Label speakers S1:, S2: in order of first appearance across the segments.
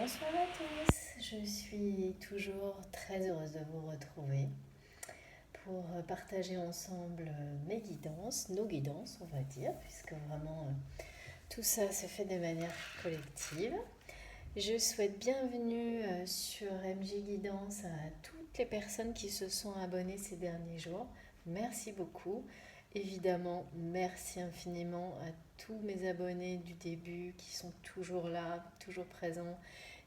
S1: Bonsoir à tous, je suis toujours très heureuse de vous retrouver pour partager ensemble mes guidances, nos guidances on va dire, puisque vraiment tout ça se fait de manière collective. Je souhaite bienvenue sur MJ Guidance à toutes les personnes qui se sont abonnées ces derniers jours. Merci beaucoup. Évidemment, merci infiniment à tous mes abonnés du début qui sont toujours là, toujours présents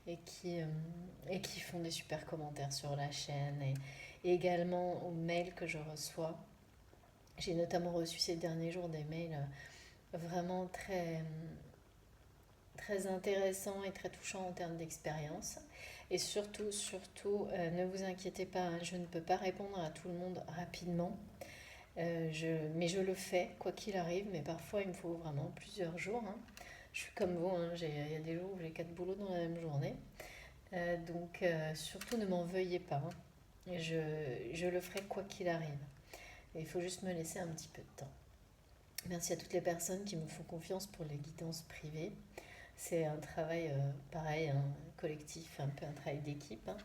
S1: et qui font des super commentaires sur la chaîne et également aux mails que je reçois. J'ai notamment reçu ces derniers jours des mails vraiment très intéressants et très touchants en termes d'expérience. Et ne vous inquiétez pas, hein, je ne peux pas répondre à tout le monde rapidement. Mais je le fais, quoi qu'il arrive, mais parfois il me faut vraiment plusieurs jours, hein. Je suis comme vous, hein, il y a des jours où j'ai 4 boulots dans la même journée. Surtout ne m'en veuillez pas, hein. Je le ferai quoi qu'il arrive. Et il faut juste me laisser un petit peu de temps. Merci à toutes les personnes qui me font confiance pour les guidances privées. C'est un travail pareil, hein, collectif, un peu un travail d'équipe, hein.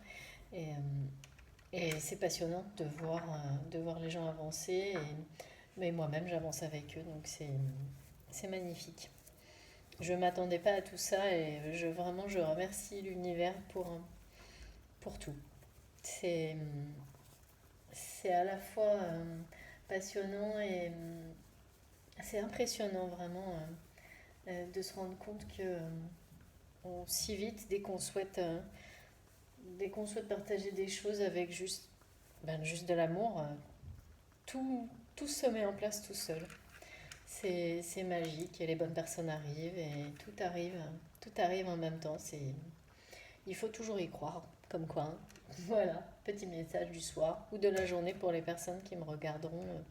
S1: Et, c'est passionnant de voir les gens avancer. Mais moi-même, j'avance avec eux, donc c'est magnifique. Je ne m'attendais pas à tout ça et vraiment, je remercie l'univers pour tout. C'est c'est à la fois passionnant et c'est impressionnant vraiment de se rendre compte que si vite, dès qu'on souhaite partager des choses avec juste de l'amour, tout se met en place tout seul. C'est magique et les bonnes personnes arrivent et tout arrive en même temps. Il faut toujours y croire, comme quoi, hein. Voilà, petit message du soir ou de la journée pour les personnes qui me regarderont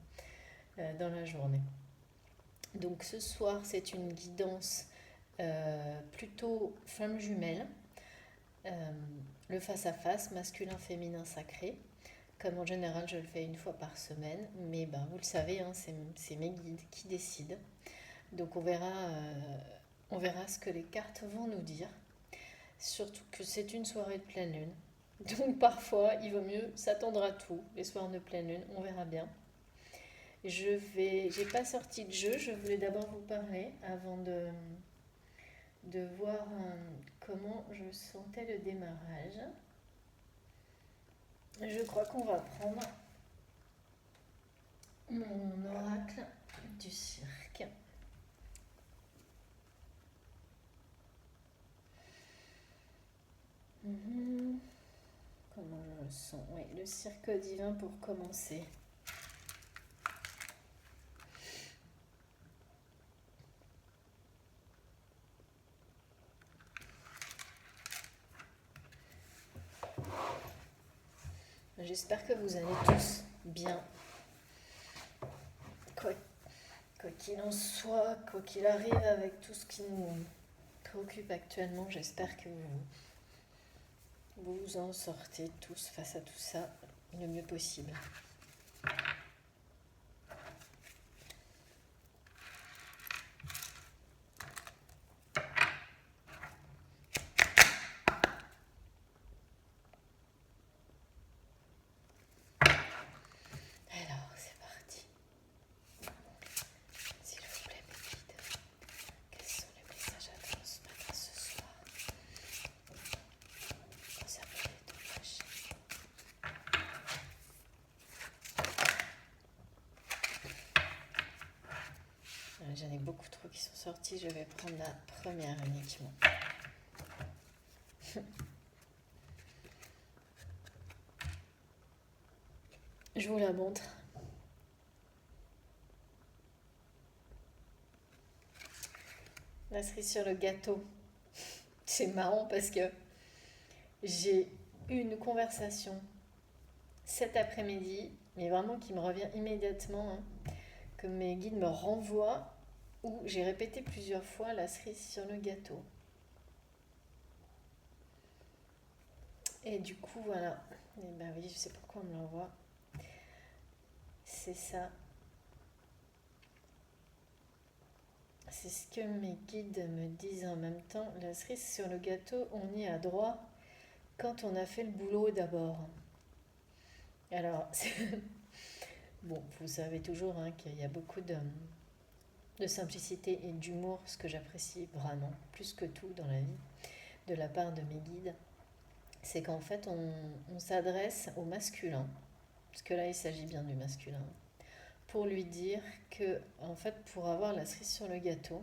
S1: dans la journée. Donc ce soir, c'est une guidance plutôt femme jumelle, euh, le face-à-face, masculin, féminin, sacré. Comme en général, je le fais une fois par semaine, mais ben, vous le savez, hein, c'est mes guides qui décident. Donc on verra ce que les cartes vont nous dire. Surtout que c'est une soirée de pleine lune. Donc parfois, il vaut mieux s'attendre à tout. Les soirs de pleine lune, on verra bien. J'ai pas sorti de jeu, je voulais d'abord vous parler avant de voir comment je sentais le démarrage. Je crois qu'on va prendre mon oracle du cirque. Comment je le sens? Oui, le cirque divin pour commencer. J'espère que vous allez tous bien. Quoi Quoi qu'il en soit, quoi qu'il arrive avec tout ce qui nous préoccupe actuellement, j'espère que vous en sortez tous face à tout ça le mieux possible. Alors, c'est parti. S'il vous plaît, mes guides, quels sont les messages à transmettre ce soir concernant les deux machines? J'en ai beaucoup trop qui sont sortis, je vais prendre la première uniquement. Je vous la montre. La cerise sur le gâteau. C'est marrant parce que j'ai eu une conversation cet après-midi, mais vraiment qui me revient immédiatement, hein, que mes guides me renvoient, où j'ai répété plusieurs fois la cerise sur le gâteau. Et du coup, voilà. Et ben oui, je sais pourquoi on me l'envoie. C'est ça. C'est ce que mes guides me disent en même temps. La cerise sur le gâteau, on y a droit quand on a fait le boulot d'abord. Alors, bon, vous savez toujours hein, qu'il y a beaucoup de simplicité et d'humour, ce que j'apprécie vraiment, plus que tout dans la vie, de la part de mes guides. C'est qu'en fait, on s'adresse au masculin, parce que là, il s'agit bien du masculin, pour lui dire que, en fait, pour avoir la cerise sur le gâteau,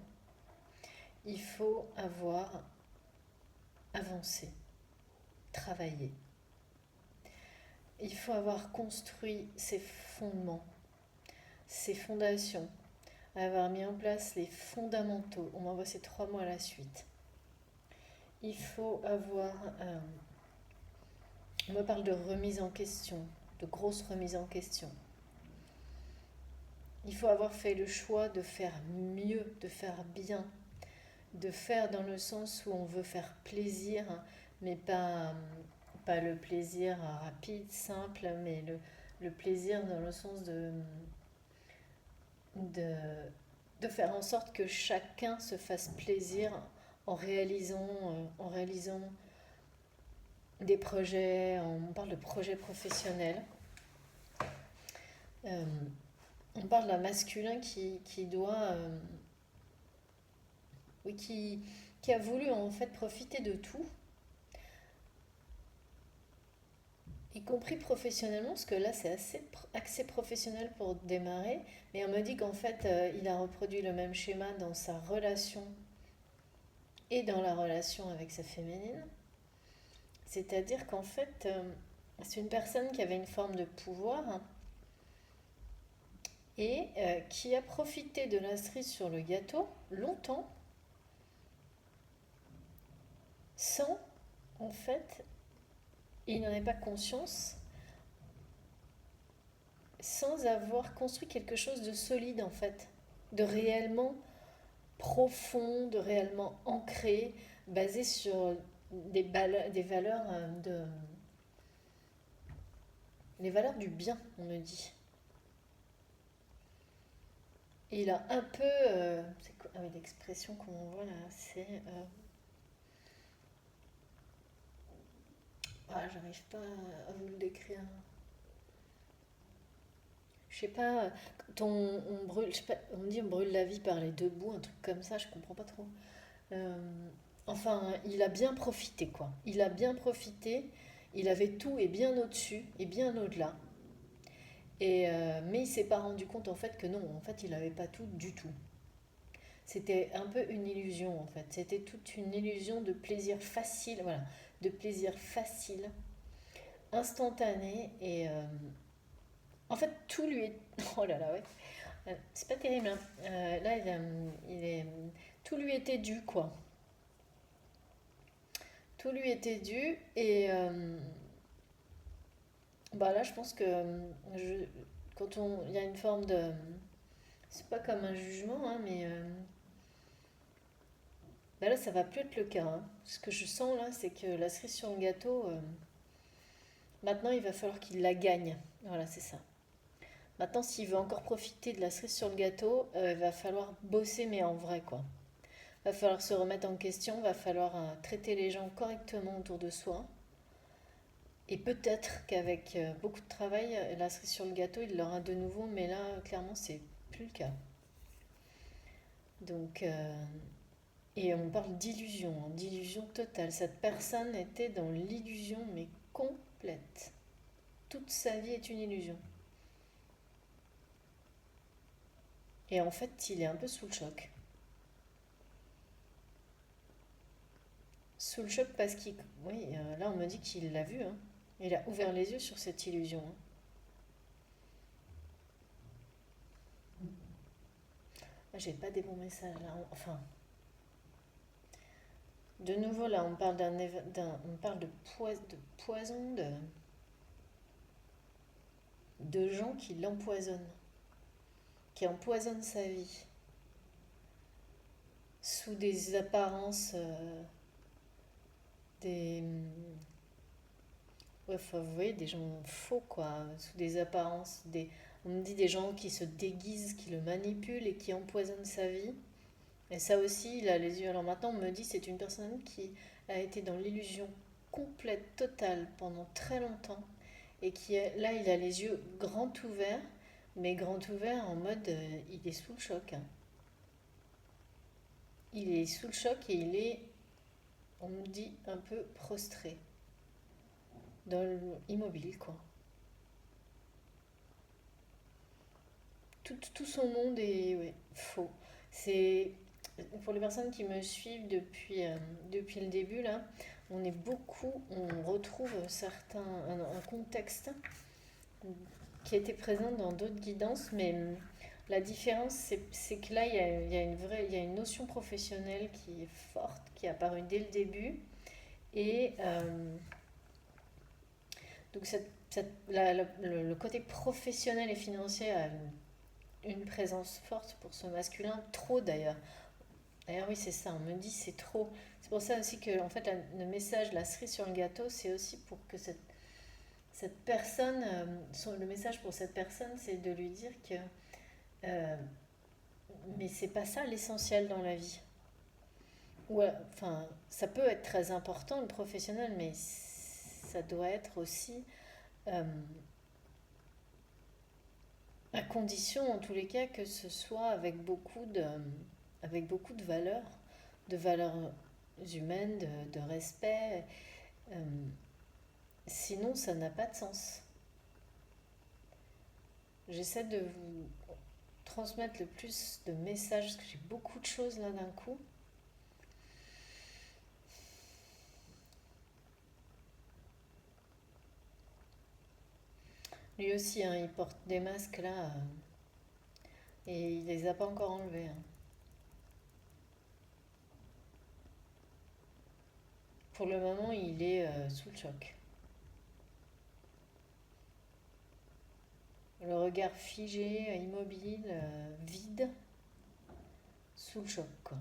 S1: il faut avoir avancé, travaillé. Il faut avoir construit ses fondements, ses fondations, avoir mis en place les fondamentaux. On m'envoie ces 3 mots à la suite. Il faut avoir... on me parle de remise en question, de grosse remise en question. Il faut avoir fait le choix de faire mieux, de faire bien, de faire dans le sens où on veut faire plaisir, mais pas le plaisir rapide, simple, mais le plaisir dans le sens de, de faire en sorte que chacun se fasse plaisir en réalisant des projets, on parle de projets professionnels. Euh, on parle d'un masculin qui doit, oui, qui a voulu en fait profiter de tout, y compris professionnellement, parce que là c'est assez axé professionnel pour démarrer, mais on me dit qu'en fait il a reproduit le même schéma dans sa relation et dans la relation avec sa féminine. C'est-à-dire qu'en fait c'est une personne qui avait une forme de pouvoir hein, et qui a profité de la cerise sur le gâteau longtemps sans, en fait, il n'en est pas conscience, sans avoir construit quelque chose de solide, en fait, de réellement profond, de réellement ancré, basé sur des valeurs les valeurs du bien, on me dit. Et il a un peu, c'est quoi l'expression qu'on voit là, c'est j'arrive pas à vous le décrire. Je sais pas, quand on brûle, je sais pas, on dit on brûle la vie par les deux bouts, un truc comme ça, je comprends pas trop. Euh, enfin, il a bien profité, quoi. Il a bien profité, il avait tout et bien au-dessus et bien au-delà. Mais il s'est pas rendu compte en fait que non, en fait il avait pas tout du tout. C'était un peu une illusion en fait. C'était toute une illusion de plaisir facile, voilà, de plaisir facile, instantané en fait tout lui est. Oh là là, ouais. C'est pas terrible, hein. Là, tout lui était dû, quoi. Tout lui était dû. Et bah là, je pense que quand il y a une forme de. C'est pas comme un jugement, hein, mais bah là, ça va plus être le cas, hein. Ce que je sens là, c'est que la cerise sur le gâteau, maintenant, il va falloir qu'il la gagne. Voilà, c'est ça. Maintenant, s'il veut encore profiter de la cerise sur le gâteau, il va falloir bosser, mais en vrai, quoi. Va falloir se remettre en question, va falloir traiter les gens correctement autour de soi. Et peut-être qu'avec beaucoup de travail, la cerise sur le gâteau, il l'aura de nouveau, mais là, clairement, c'est plus le cas. Donc, et on parle d'illusion, hein, d'illusion totale. Cette personne était dans l'illusion, mais complète. Toute sa vie est une illusion. Et en fait, il est un peu sous le choc. Sous le choc parce qu'il... Oui, là, on me dit qu'il l'a vu, hein. Il a ouvert les yeux sur cette illusion, hein. J'ai pas des bons messages là. Enfin, de nouveau là, on parle on parle de poison, de gens qui l'empoisonnent, qui empoisonnent sa vie sous des apparences, des, ouais, faut avouer, des gens faux quoi, sous des apparences, on me dit des gens qui se déguisent, qui le manipulent et qui empoisonnent sa vie Et ça aussi, il a les yeux. Alors maintenant, on me dit c'est une personne qui a été dans l'illusion complète, totale pendant très longtemps et qui est là, il a les yeux grands ouverts, mais grands ouverts en mode il est sous le choc, hein. Il est sous le choc et il est, on me dit, un peu prostré, immobile quoi. Tout son monde est ouais, faux. C'est pour les personnes qui me suivent depuis le début là, on est beaucoup, on retrouve un contexte qui était présent dans d'autres guidances, mais la différence c'est que là il y a une notion professionnelle qui est forte, qui est apparue dès le début et donc le côté professionnel et financier a une présence forte pour ce masculin, trop d'ailleurs. D'ailleurs, oui, c'est ça, on me dit c'est trop. C'est pour ça aussi que en fait, le message, la cerise sur le gâteau, c'est aussi pour que cette personne, le message pour cette personne, c'est de lui dire que euh, mais c'est pas ça l'essentiel dans la vie. Ouais, enfin, ça peut être très important le professionnel, mais ça doit être aussi euh, à condition en tous les cas que ce soit avec beaucoup de valeurs humaines, de respect. Euh, Sinon, ça n'a pas de sens. J'essaie de vous transmettre le plus de messages parce que j'ai beaucoup de choses là d'un coup. Lui aussi, hein, il porte des masques là et il les a pas encore enlevés, hein. Pour le moment, il est sous le choc. Le regard figé, immobile, vide, sous le choc, quoi.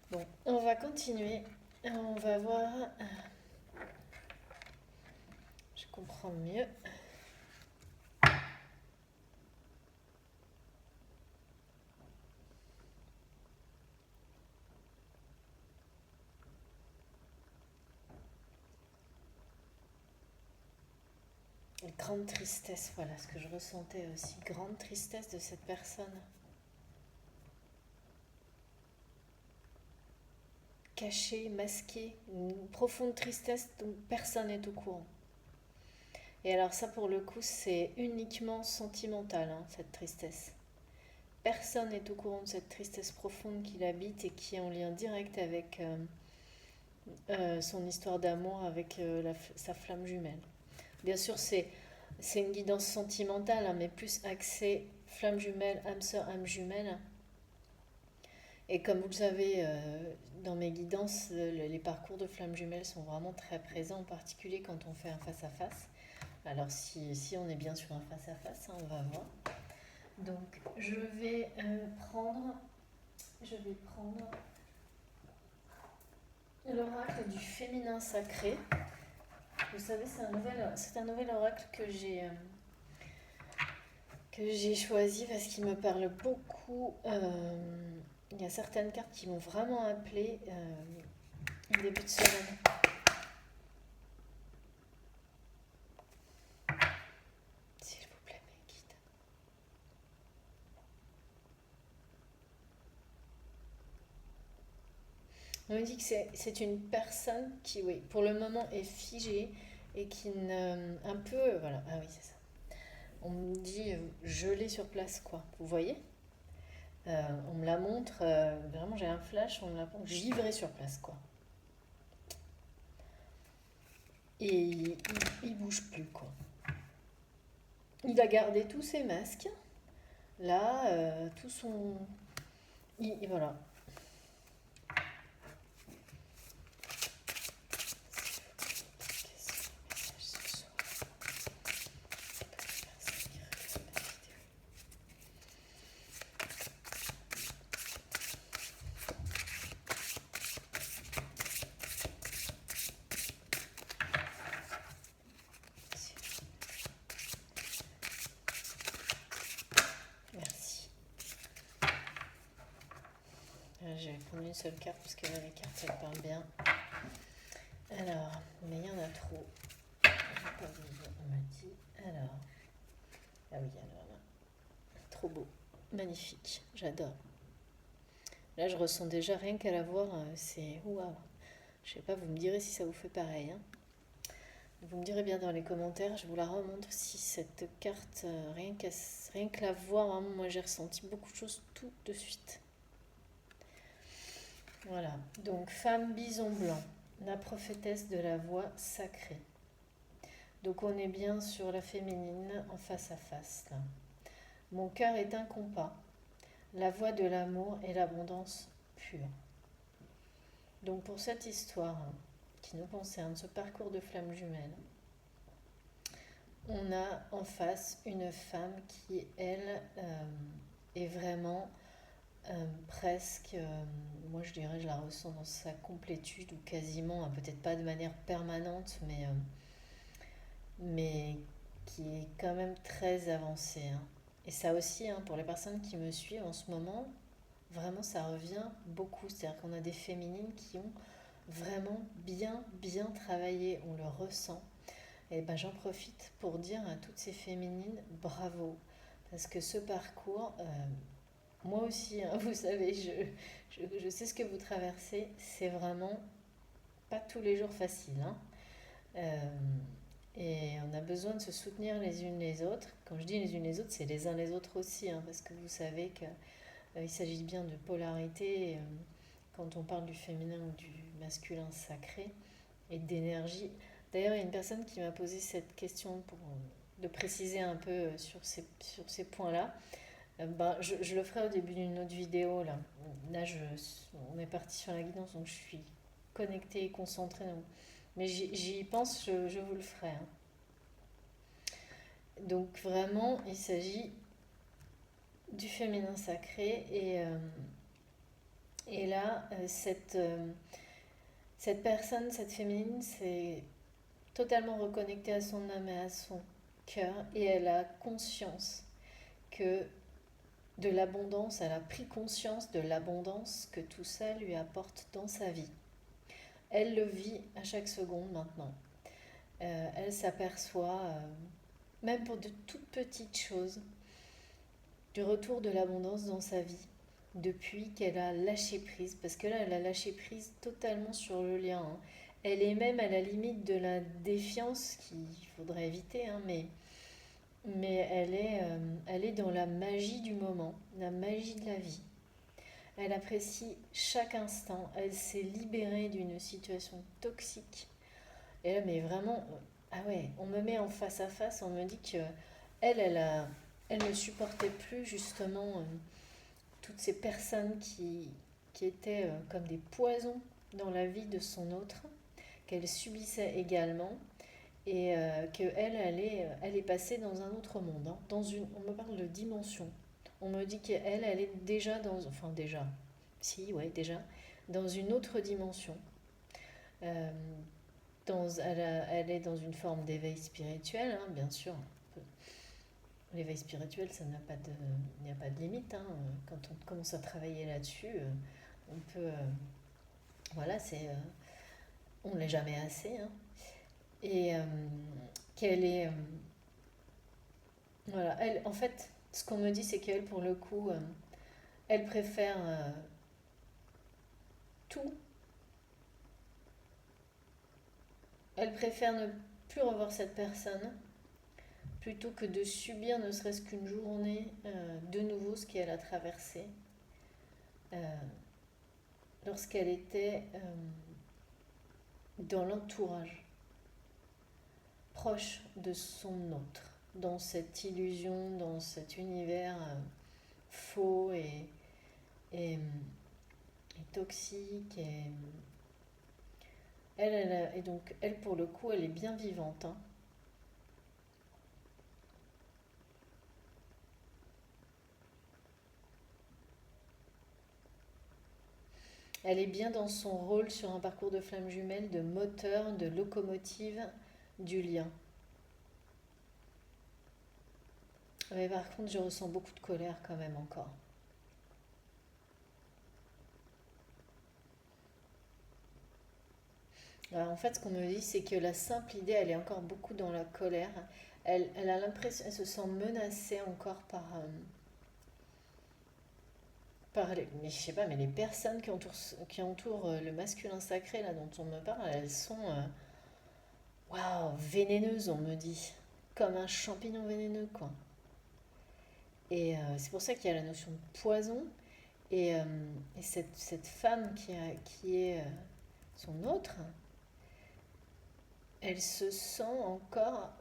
S1: Bon, on va continuer. On va voir. Je comprends mieux. Grande tristesse, voilà ce que je ressentais aussi. Grande tristesse de cette personne. Cachée, masquée, une profonde tristesse dont personne n'est au courant. Et alors ça pour le coup c'est uniquement sentimental, hein, cette tristesse. Personne n'est au courant de cette tristesse profonde qu'il habite et qui est en lien direct avec son histoire d'amour avec sa flamme jumelle. Bien sûr c'est une guidance sentimentale, hein, mais plus axée flamme jumelle, âme sœur, âme jumelle. Et comme vous le savez, dans mes guidances, les parcours de flamme jumelle sont vraiment très présents, en particulier quand on fait un face-à-face. Alors si on est bien sur un face-à-face, hein, on va voir. Donc je vais prendre l'oracle du féminin sacré. Vous savez, c'est un nouvel oracle que j'ai choisi parce qu'il me parle beaucoup. Il y a certaines cartes qui m'ont vraiment appelé au début de semaine. S'il vous plaît, mes guides. On me dit que c'est une personne qui, oui, pour le moment est figée et qui ne. Un peu. Voilà, ah oui, c'est ça. On me dit gelée sur place, quoi. Vous voyez. On me la montre, vraiment j'ai un flash, on me la montre givrée sur place, quoi. Et il bouge plus, quoi. Il a gardé tous ses masques. Là, tout son. Voilà. prendre une seule carte parce que là, les cartes, elles parlent bien. Alors, mais il y en a trop. On m'a dit. Alors. Ah oui, alors là. Trop beau. Magnifique. J'adore. Là, je ressens déjà rien qu'à la voir. C'est waouh. Je sais pas, vous me direz si ça vous fait pareil. Hein. Vous me direz bien dans les commentaires. Je vous la remontre si cette carte, rien que la voir, vraiment, moi j'ai ressenti beaucoup de choses tout de suite. Voilà. Donc, femme bison blanc, la prophétesse de la voix sacrée. Donc, on est bien sur la féminine en face à face là. Mon cœur est un compas, la voix de l'amour et l'abondance pure. Donc pour cette histoire qui nous concerne, ce parcours de flamme jumelle, on a en face une femme qui, elle, est vraiment presque, moi je dirais, je la ressens dans sa complétude ou quasiment, peut-être pas de manière permanente, mais qui est quand même très avancée. Hein. Et ça aussi, hein, pour les personnes qui me suivent en ce moment, vraiment ça revient beaucoup. C'est-à-dire qu'on a des féminines qui ont vraiment bien travaillé, on le ressent. Et ben j'en profite pour dire à toutes ces féminines, bravo. Parce que ce parcours, moi aussi, hein, vous savez, je sais ce que vous traversez, c'est vraiment pas tous les jours facile. Hein. Euh, et on a besoin de se soutenir les unes les autres. Quand je dis les unes les autres, c'est les uns les autres aussi, hein, parce que vous savez qu'il s'agit bien de polarité quand on parle du féminin ou du masculin sacré et d'énergie. D'ailleurs, il y a une personne qui m'a posé cette question pour de préciser un peu sur ces points-là. Je le ferai au début d'une autre vidéo. Là on est parti sur la guidance, donc je suis connectée et concentrée. Donc, mais j'y pense, je vous le ferai. Hein. Donc vraiment, il s'agit du féminin sacré. Et là, cette personne, cette féminine, c'est totalement reconnectée à son âme et à son cœur. Et elle a conscience que de l'abondance, elle a pris conscience de l'abondance que tout ça lui apporte dans sa vie. Elle le vit à chaque seconde maintenant. Elle s'aperçoit, même pour de toutes petites choses, du retour de l'abondance dans sa vie depuis qu'elle a lâché prise. Parce que là, elle a lâché prise totalement sur le lien. Hein. Elle est même à la limite de la défiance qu'il faudrait éviter, hein, mais elle est dans la magie du moment, la magie de la vie. Elle apprécie chaque instant. Elle s'est libérée d'une situation toxique. Et là, mais vraiment, ah ouais, on me met en face à face, on me dit que elle ne supportait plus justement toutes ces personnes qui étaient comme des poisons dans la vie de son autre, qu'elle subissait également, et elle est passée dans un autre monde. Hein, on me parle de dimension. On me dit qu'elle, elle est déjà déjà, dans une autre dimension. Euh, elle est dans une forme d'éveil spirituel, hein, bien sûr. L'éveil spirituel, il n'y a pas de limite. Hein. Quand on commence à travailler là-dessus, on peut, voilà, on ne l'est jamais assez. Hein. Et qu'elle est, voilà, elle, en fait, ce qu'on me dit, c'est qu'elle, pour le coup, elle préfère tout. Elle préfère ne plus revoir cette personne plutôt que de subir ne serait-ce qu'une journée de nouveau ce qu'elle a traversé euh, lorsqu'elle était dans l'entourage, proche de son autre, dans cette illusion, dans cet univers faux et toxique. Et donc, elle, pour le coup, elle est bien vivante. Hein. Elle est bien dans son rôle sur un parcours de flamme jumelle de moteur, de locomotive du lien. Mais par contre, je ressens beaucoup de colère quand même encore. Alors, en fait, ce qu'on me dit, c'est que la simple idée, elle est encore beaucoup dans la colère. Elle a l'impression, elle se sent menacée encore par mais je sais pas, mais les personnes qui entourent le masculin sacré là dont on me parle, elles sont waouh, vénéneuses, on me dit, comme un champignon vénéneux quoi. Et c'est pour ça qu'il y a la notion de poison. Et cette femme qui est son autre, elle se sent encore,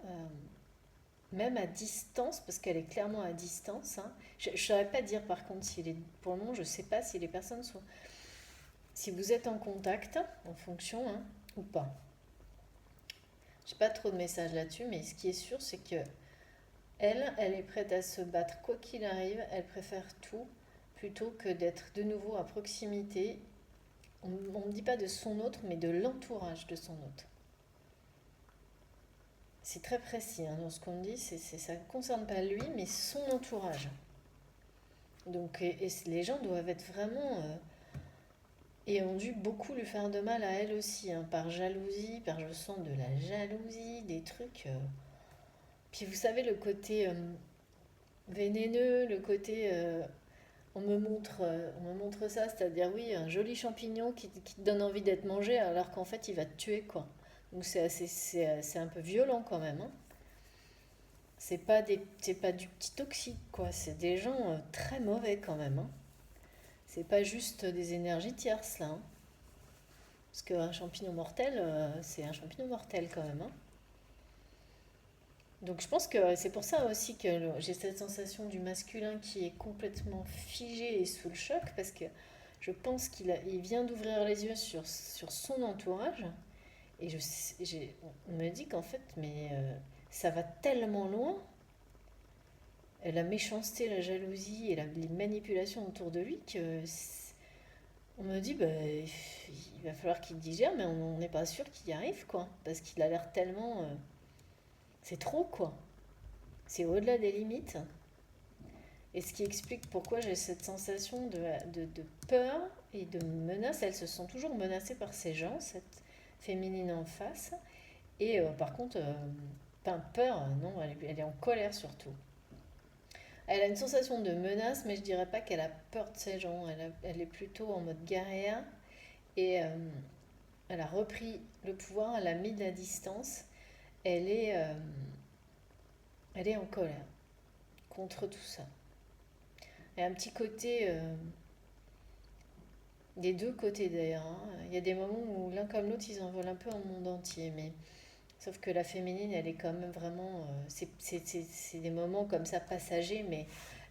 S1: même à distance, parce qu'elle est clairement à distance, hein. Je ne saurais pas dire par contre, pour le moment, je ne sais pas si les personnes sont. Si vous êtes en contact, en fonction, hein, ou pas. J'ai pas trop de messages là-dessus, mais ce qui est sûr, c'est que elle est prête à se battre quoi qu'il arrive. Elle préfère tout plutôt que d'être de nouveau à proximité. On ne dit pas de son autre, mais de l'entourage de son autre. C'est très précis hein, dans ce qu'on dit, ça ne concerne pas lui, mais son entourage. Donc, et les gens doivent être vraiment et ont dû beaucoup lui faire de mal à elle aussi, hein, par jalousie, par je sens de la jalousie, des trucs. Puis vous savez, le côté vénéneux, le côté on me montre ça, c'est-à-dire oui, un joli champignon qui te donne envie d'être mangé alors qu'en fait il va te tuer quoi. Donc c'est un peu violent quand même, hein. C'est pas du petit toxique quoi, c'est des gens très mauvais quand même, hein. C'est pas juste des énergies tierces là, hein. Parce qu'un champignon mortel, c'est un champignon mortel quand même, hein. Donc je pense que c'est pour ça aussi que j'ai cette sensation du masculin qui est complètement figé et sous le choc, parce que je pense il vient d'ouvrir les yeux sur son entourage, et on me dit qu'en fait, mais ça va tellement loin, la méchanceté, la jalousie et les manipulations autour de lui, on me dit, bah, il va falloir qu'il digère, mais on n'est pas sûr qu'il y arrive, quoi, parce qu'il a l'air tellement... c'est trop, quoi. C'est au-delà des limites. Et ce qui explique pourquoi j'ai cette sensation de peur et de menace. Elle se sent toujours menacée par ces gens, cette féminine en face. Et par contre, pas peur, non, elle est en colère surtout. Elle a une sensation de menace, mais je dirais pas qu'elle a peur de ces gens. Elle est plutôt en mode guerrière. Et elle a repris le pouvoir, elle a mis de la distance. Elle est, euh, elle est en colère contre tout ça. Il y a un petit côté, des deux côtés d'ailleurs, hein. Il y a des moments où l'un comme l'autre, ils en veulent un peu au monde entier. Mais sauf que la féminine, elle est quand même vraiment... c'est des moments comme ça passagers, mais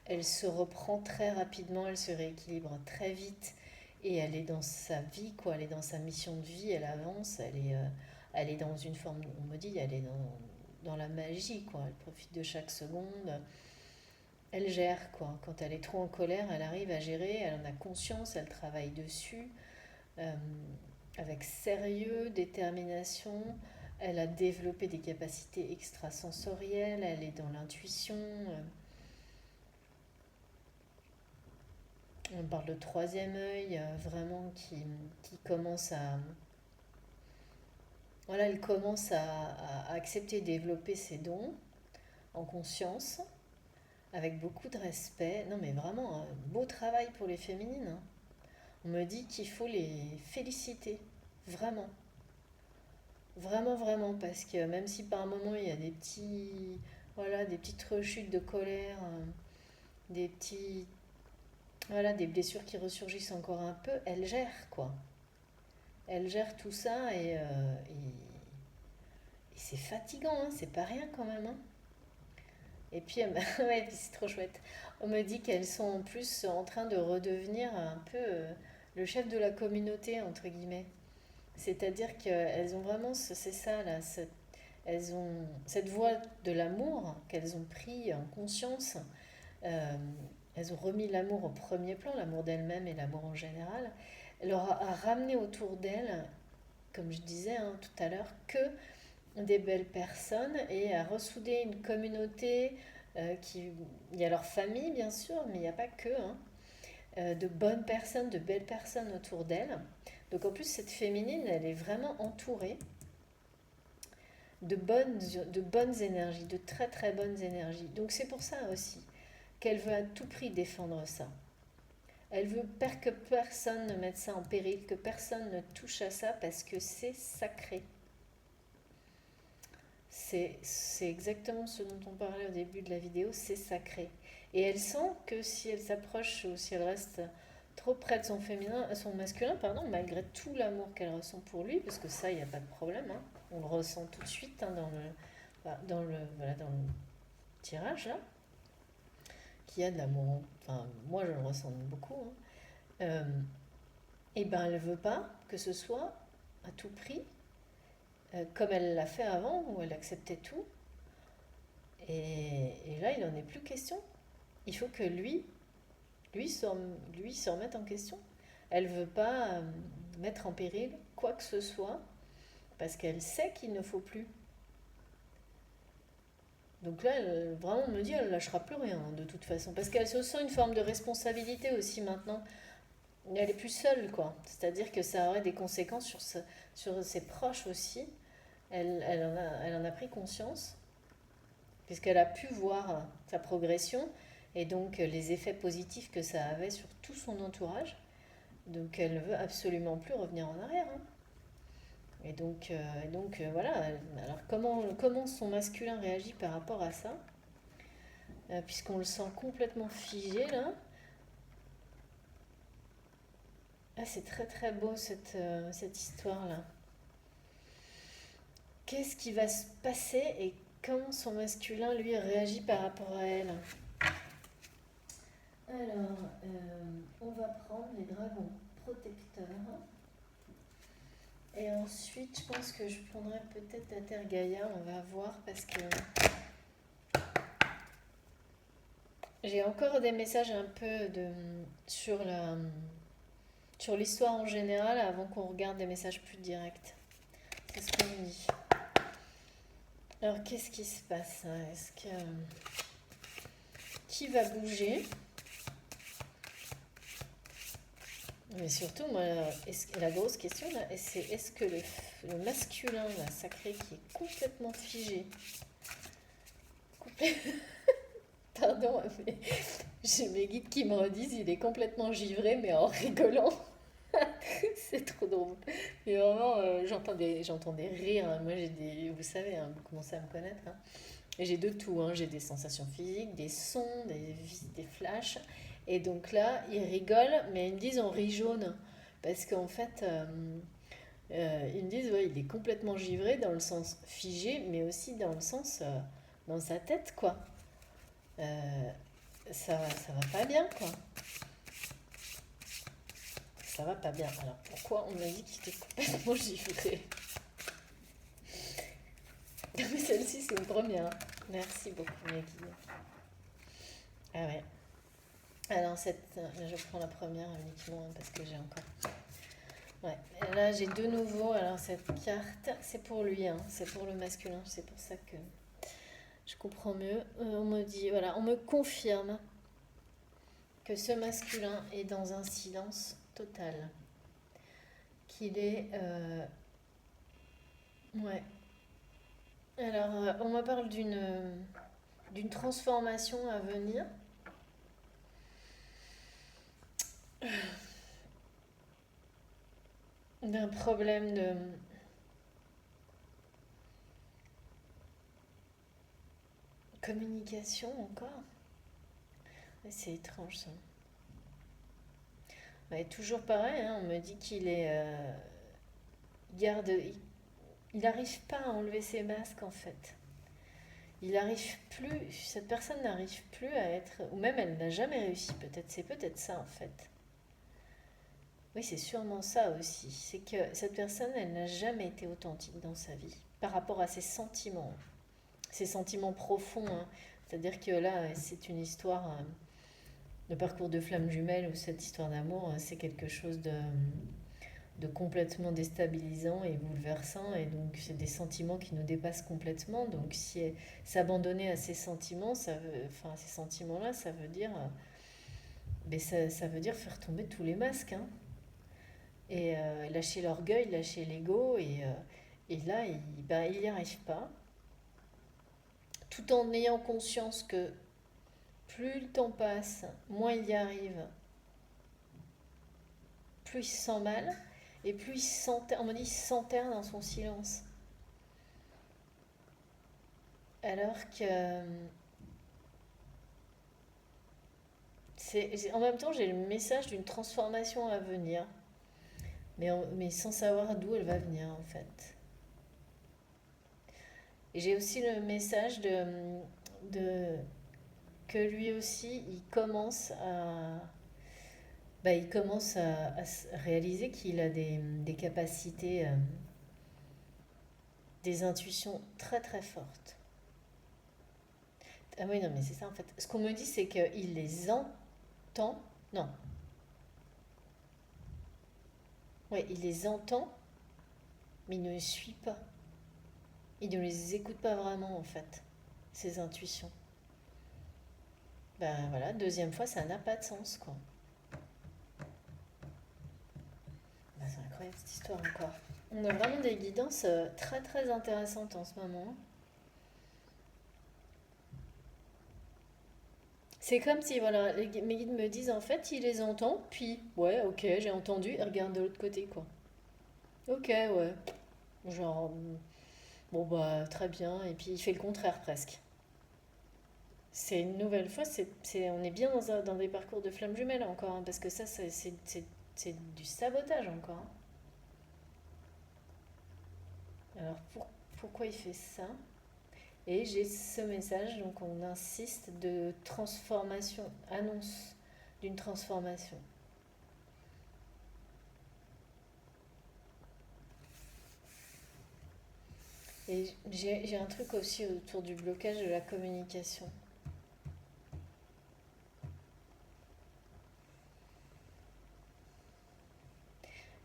S1: elle se reprend très rapidement, elle se rééquilibre très vite. Et elle est dans sa vie, quoi. Elle est dans sa mission de vie, elle avance, elle est dans une forme, on me dit, elle est dans la magie, quoi. Elle profite de chaque seconde. Elle gère, quoi. Quand elle est trop en colère, elle arrive à gérer, elle en a conscience, elle travaille dessus, euh, avec sérieux, détermination. Elle a développé des capacités extrasensorielles, elle est dans l'intuition. On parle de troisième œil, vraiment qui commence à... Voilà, elle commence à accepter et développer ses dons en conscience, avec beaucoup de respect. Non mais vraiment, un beau travail pour les féminines, hein. On me dit qu'il faut les féliciter, vraiment. Vraiment, vraiment, parce que même si par moment il y a voilà, des petites rechutes de colère, des petits, voilà, des blessures qui ressurgissent encore un peu, elle gère, quoi. Elle gère tout ça et c'est fatigant, hein, c'est pas rien quand même, hein. Et puis, ouais, puis c'est trop chouette. On me dit qu'elles sont en plus en train de redevenir un peu le chef de la communauté, entre guillemets. C'est-à-dire qu'elles ont vraiment, c'est ça là, elles ont cette voie de l'amour qu'elles ont pris en conscience. euh, Elles ont remis l'amour au premier plan, l'amour d'elles-mêmes et l'amour en général. Elle leur a ramené autour d'elles, comme je disais hein, tout à l'heure, que des belles personnes et à ressouder une communauté il y a leur famille bien sûr, mais il n'y a pas que, hein, de bonnes personnes, de belles personnes autour d'elles. Donc en plus, cette féminine, elle est vraiment entourée de bonnes énergies, de très très bonnes énergies. Donc c'est pour ça aussi qu'elle veut à tout prix défendre ça. Elle veut que personne ne mette ça en péril, que personne ne touche à ça parce que c'est sacré. C'est exactement ce dont on parlait au début de la vidéo, c'est sacré. Et elle sent que si elle s'approche ou si elle reste trop près de son féminin, son masculin, pardon, malgré tout l'amour qu'elle ressent pour lui, parce que ça, il n'y a pas de problème, hein, on le ressent tout de suite hein, dans le tirage là, qu'il y a de l'amour. Enfin, moi, je le ressens beaucoup. Hein. Et ben, elle veut pas que ce soit à tout prix, comme elle l'a fait avant, où elle acceptait tout. Et là, il n'en est plus question. Il faut que lui se remette en question. Elle veut pas mettre en péril quoi que ce soit, parce qu'elle sait qu'il ne faut plus. Donc là, elle, vraiment, on me dit, elle lâchera plus rien, de toute façon. Parce qu'elle se sent une forme de responsabilité aussi maintenant. Elle est plus seule, quoi. C'est-à-dire que ça aurait des conséquences sur ses proches aussi. Elle en a pris conscience, puisqu'elle a pu voir sa progression et donc les effets positifs que ça avait sur tout son entourage. Donc elle ne veut absolument plus revenir en arrière. Hein. Voilà. Alors comment son masculin réagit par rapport à ça, puisqu'on le sent complètement figé là. Ah, c'est très très beau cette histoire-là. Qu'est-ce qui va se passer et comment son masculin lui réagit par rapport à elle? Alors, on va prendre les dragons protecteurs. Et ensuite, je pense que je prendrai peut-être la Terre Gaïa, on va voir, parce que j'ai encore des messages un peu sur l'histoire en général avant qu'on regarde des messages plus directs. C'est ce qu'on me dit. Alors, qu'est-ce qui se passe hein? Qui va bouger? Mais surtout, moi, la grosse question, là, c'est est-ce que le masculin, là, sacré, qui est complètement figé, pardon, mais j'ai mes guides qui me redisent, il est complètement givré, mais en rigolant. C'est trop drôle. Mais vraiment, j'entends des rires. Hein. Moi, vous savez, hein, vous commencez à me connaître. Hein. Et j'ai de tout. Hein. J'ai des sensations physiques, des sons, des flashs. Et donc là, ils rigolent, mais ils me disent on rit jaune. Parce qu'en fait, ils me disent ouais, il est complètement givré dans le sens figé, mais aussi dans le sens dans sa tête, quoi. Euh, ça va pas bien, quoi. Ça va pas bien. Alors pourquoi on m'a dit qu'il était complètement givré? Mais celle-ci, c'est une première. Merci beaucoup, Maggie. Ah ouais. Alors, je prends la première uniquement parce que j'ai encore. Ouais. Et là, j'ai de nouveau. Alors, cette carte, c'est pour lui, hein, c'est pour le masculin. C'est pour ça que je comprends mieux. On me dit, voilà, on me confirme que ce masculin est dans un silence total. Qu'il est. Ouais. Alors, on me parle d'une transformation à venir. D'un problème de communication encore. Ouais, c'est étrange ça. Ouais, toujours pareil, hein, on me dit qu'il est garde, il n'arrive pas à enlever ses masques en fait. Il n'arrive plus, cette personne n'arrive plus à être, ou même elle n'a jamais réussi. C'est peut-être ça en fait. Oui, c'est sûrement ça aussi. C'est que cette personne, elle n'a jamais été authentique dans sa vie par rapport à ses sentiments profonds. Hein. C'est-à-dire que là, c'est une histoire, de parcours de flamme jumelle ou cette histoire d'amour, c'est quelque chose de complètement déstabilisant et bouleversant. Et donc, c'est des sentiments qui nous dépassent complètement. Donc, si s'abandonner à ces sentiments, à ces sentiments-là, ça veut dire, ça veut dire faire tomber tous les masques. Hein. et lâcher l'orgueil, lâcher l'ego, et là, il n'y arrive pas, tout en ayant conscience que plus le temps passe, moins il y arrive, plus il se sent mal, et plus on me dit, il s'enterre dans son silence. Alors que en même temps, j'ai le message d'une transformation à venir, mais sans savoir d'où elle va venir en fait. Et j'ai aussi le message de que lui aussi, il commence à réaliser qu'il a des capacités, des intuitions très très fortes. Ah oui, non, mais c'est ça en fait. Ce qu'on me dit, c'est qu'il les entend. Non, ouais, il les entend, mais il ne les suit pas. Il ne les écoute pas vraiment en fait, ses intuitions. Ben voilà, deuxième fois, ça n'a pas de sens quoi. Ben, c'est incroyable cette histoire encore. On a vraiment des guidances très très intéressantes en ce moment. C'est comme si, voilà, mes guides me disent en fait, il les entend, puis ouais, ok, j'ai entendu, et regarde de l'autre côté quoi. Ok, ouais. Genre, bon bah très bien, et puis il fait le contraire presque. C'est une nouvelle fois, on est bien dans des parcours de flammes jumelles encore, hein, parce que ça, c'est du sabotage encore, hein. Alors pourquoi il fait ça? Et j'ai ce message, donc on insiste de transformation, annonce d'une transformation. Et j'ai un truc aussi autour du blocage de la communication.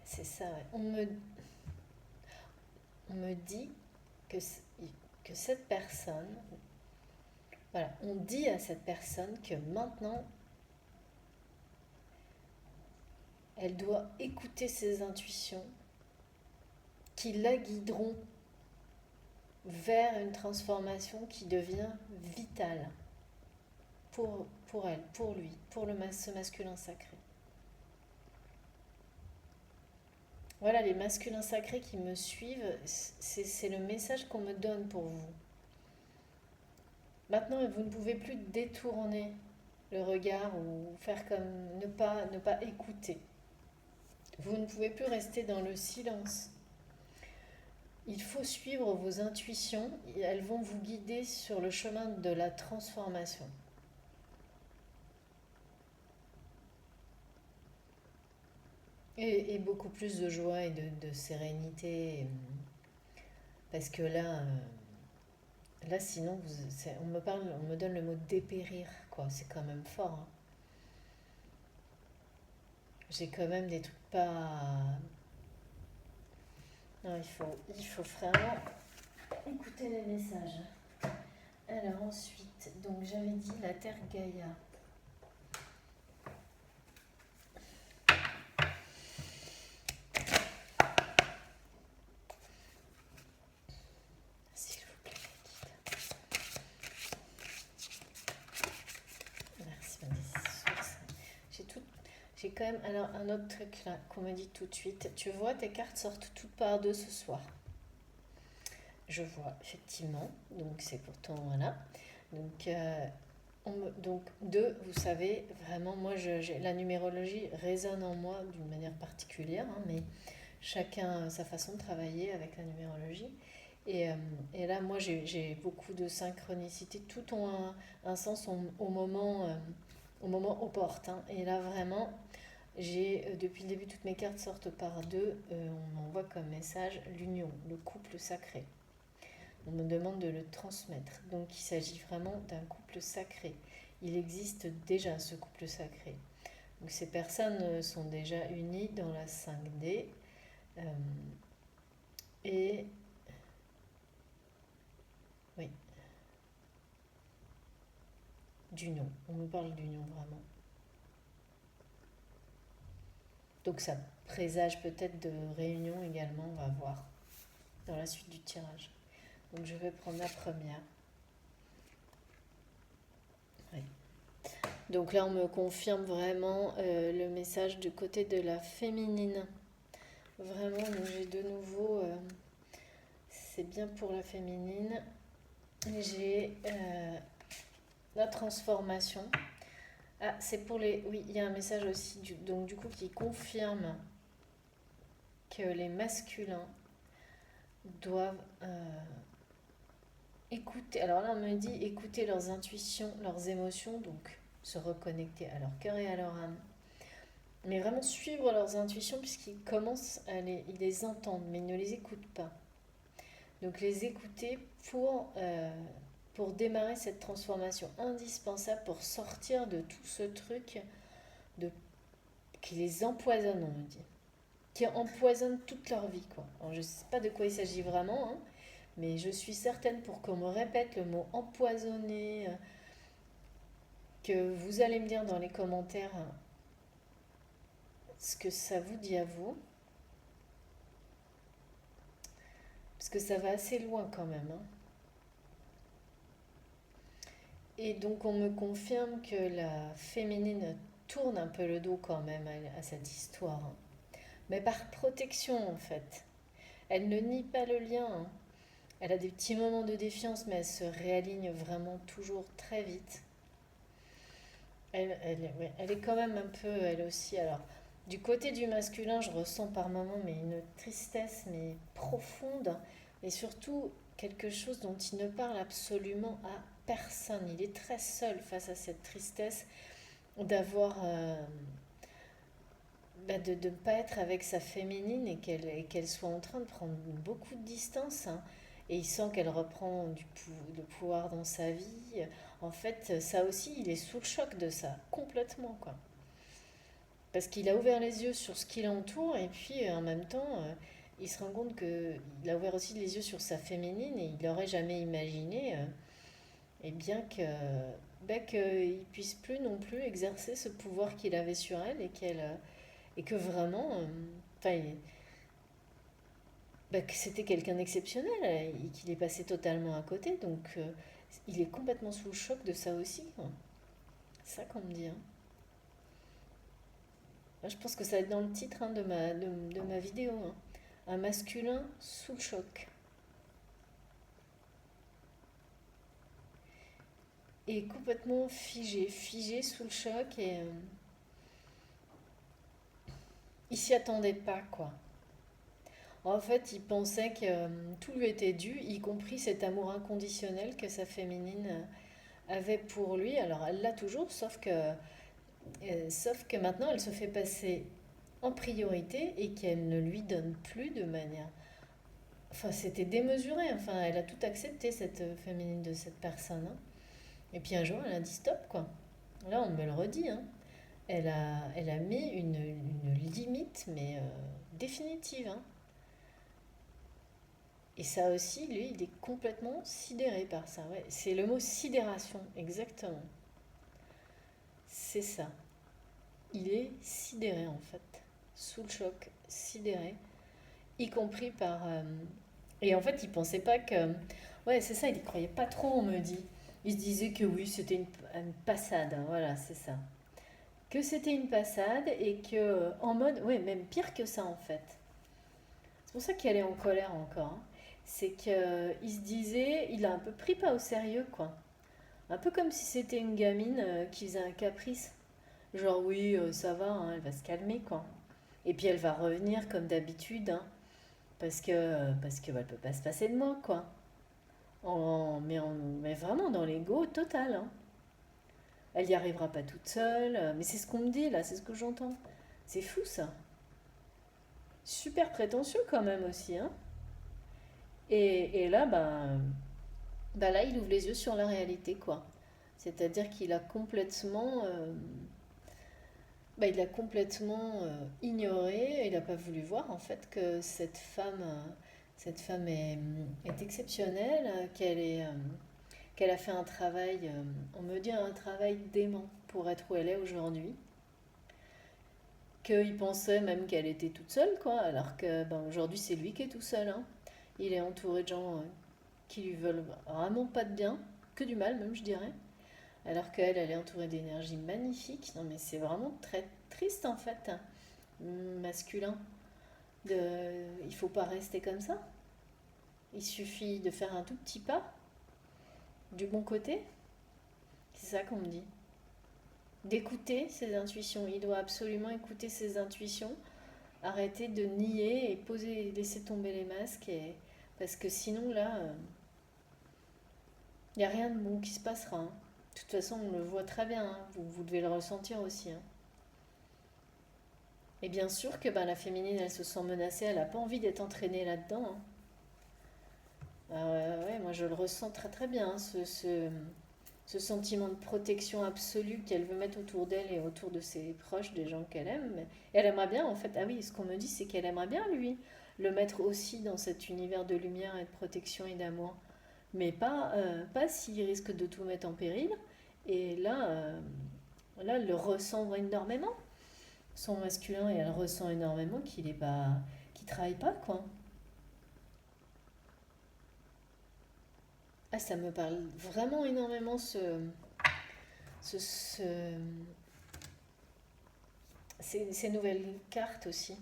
S1: C'est ça, ouais. On me dit que, que cette personne, voilà, on dit à cette personne que maintenant, elle doit écouter ses intuitions qui la guideront vers une transformation qui devient vitale pour elle, pour lui, pour ce masculin sacré. Voilà, les masculins sacrés qui me suivent, c'est le message qu'on me donne pour vous. Maintenant, vous ne pouvez plus détourner le regard ou faire comme ne pas écouter. Vous ne pouvez plus rester dans le silence. Il faut suivre vos intuitions, elles vont vous guider sur le chemin de la transformation. Et beaucoup plus de joie et de sérénité. Parce que là sinon, on me donne le mot dépérir, quoi. C'est quand même fort, hein. J'ai quand même des trucs pas. Non, il faut vraiment écouter les messages. Alors ensuite, donc j'avais dit la Terre Gaïa. S'il vous plaît, merci, J'ai quand même alors un autre truc là qu'on me dit tout de suite. Tu vois, tes cartes sortent toutes par deux ce soir. Je vois effectivement. Donc c'est pourtant voilà. Donc donc deux, vous savez vraiment, moi la numérologie résonne en moi d'une manière particulière, hein, mais chacun a sa façon de travailler avec la numérologie. Et là, moi, j'ai beaucoup de synchronicité. Tout ont un sens au moment opportun. Et là, vraiment, depuis le début, toutes mes cartes sortent par deux. On m'envoie comme message l'union, le couple sacré. On me demande de le transmettre. Donc, il s'agit vraiment d'un couple sacré. Il existe déjà ce couple sacré. Donc, ces personnes sont déjà unies dans la 5D. Euh, et oui, d'union. On me parle d'union vraiment. Donc ça présage peut-être de réunions également, on va voir dans la suite du tirage. Donc je vais prendre la première. Ouais. Donc là, on me confirme vraiment le message du côté de la féminine. Vraiment, donc j'ai de nouveau, c'est bien pour la féminine. J'ai la transformation. Ah, c'est pour les... Oui, il y a un message aussi, donc du coup, qui confirme que les masculins doivent écouter. Alors là, on me dit écouter leurs intuitions, leurs émotions, donc se reconnecter à leur cœur et à leur âme. Mais vraiment suivre leurs intuitions puisqu'ils commencent ils les entendent, mais ils ne les écoutent pas. Donc les écouter pour démarrer cette transformation indispensable pour sortir de tout ce truc de, qui les empoisonne, on me dit. Qui empoisonne toute leur vie, quoi. Alors, je ne sais pas de quoi il s'agit vraiment, hein, mais je suis certaine pour qu'on me répète le mot empoisonné, que vous allez me dire dans les commentaires ce que ça vous dit à vous. Parce que ça va assez loin quand même, hein. Et donc on me confirme que la féminine tourne un peu le dos quand même à cette histoire, hein. Mais par protection en fait. Elle ne nie pas le lien, hein. Elle a des petits moments de défiance, mais elle se réaligne vraiment toujours très vite. Elle est quand même un peu, elle aussi. Alors, du côté du masculin, je ressens par moments mais une tristesse mais profonde, et surtout quelque chose dont il ne parle absolument à personne. Il est très seul face à cette tristesse d'avoir, de ne pas être avec sa féminine et qu'elle soit en train de prendre beaucoup de distance, hein. Et il sent qu'elle reprend le pouvoir dans sa vie. En fait, ça aussi, il est sous le choc de ça, complètement, quoi. Parce qu'il a ouvert les yeux sur ce qui l'entoure et puis en même temps, il se rend compte qu'il a ouvert aussi les yeux sur sa féminine et il n'aurait jamais imaginé et bien qu'il ne puisse plus non plus exercer ce pouvoir qu'il avait sur elle et que vraiment, enfin, que c'était quelqu'un d'exceptionnel et qu'il est passé totalement à côté. Donc il est complètement sous le choc de ça aussi, quoi. C'est ça qu'on me dit, hein. Je pense que ça va être dans le titre, hein, de ma vidéo, hein. Un masculin sous le choc. Et complètement figé sous le choc et il s'y attendait pas, quoi. En fait, il pensait que tout lui était dû, y compris cet amour inconditionnel que sa féminine avait pour lui. Alors elle l'a toujours, sauf que maintenant elle se fait passer en priorité et qu'elle ne lui donne plus de manière. Enfin, c'était démesuré. Enfin, elle a tout accepté, cette féminine de cette personne, hein. Et puis un jour, elle a dit stop, quoi. Là, on me le redit, hein. Elle a mis une limite, mais définitive, hein. Et ça aussi, lui, il est complètement sidéré par ça. Ouais, c'est le mot sidération, exactement. C'est ça. Il est sidéré, en fait. Sous le choc, sidéré. Y compris par... Et en fait, il pensait pas que... Ouais, c'est ça, il y croyait pas trop, on me dit. Il se disait que oui, c'était une passade, hein, voilà, c'est ça. Que c'était une passade et que, en mode... Ouais, même pire que ça, en fait. C'est pour ça qu'il est en colère encore, hein. C'est qu'il se disait... Il a un peu pris pas au sérieux, quoi. Un peu comme si c'était une gamine qui faisait un caprice. Genre, oui, ça va, hein, elle va se calmer, quoi. Et puis elle va revenir comme d'habitude, hein. Parce que elle peut pas se passer de moi, quoi. Mais vraiment dans l'ego total, hein. Elle y arrivera pas toute seule. Mais c'est ce qu'on me dit là, c'est ce que j'entends. C'est fou ça. Super prétentieux quand même aussi, hein. Et là, bah là, il ouvre les yeux sur la réalité, quoi. C'est-à-dire qu'il a complètement, il a complètement ignoré, il n'a pas voulu voir en fait que cette femme est exceptionnelle, qu'elle a fait un travail, on me dit un travail dément pour être où elle est aujourd'hui, qu'il pensait même qu'elle était toute seule, quoi, alors que ben, aujourd'hui c'est lui qui est tout seul, hein. Il est entouré de gens qui lui veulent vraiment pas de bien, que du mal même je dirais, alors qu'elle, elle est entourée d'énergie magnifique. Non mais c'est vraiment très triste en fait, hein, masculin. Il faut pas rester comme ça. Il suffit de faire un tout petit pas du bon côté. C'est ça qu'on me dit. D'écouter ses intuitions. Il doit absolument écouter ses intuitions, arrêter de nier et laisser tomber les masques. Parce que sinon, là, il n'y a rien de bon qui se passera, hein. De toute façon, on le voit très bien, hein. Vous devez le ressentir aussi, hein. Et bien sûr que ben, la féminine, elle se sent menacée, elle n'a pas envie d'être entraînée là-dedans, hein. Ouais, moi je le ressens très très bien, hein, ce sentiment de protection absolue qu'elle veut mettre autour d'elle et autour de ses proches, des gens qu'elle aime. Et elle aimerait bien, en fait, ah oui, ce qu'on me dit, c'est qu'elle aimerait bien, lui, le mettre aussi dans cet univers de lumière et de protection et d'amour. Mais pas s'il risque de tout mettre en péril. Et là, elle le ressent énormément, son masculin, et elle ressent énormément qu'il est pas, qu'il travaille pas, quoi. Ah, ça me parle vraiment énormément ce, ce- ces nouvelles cartes aussi.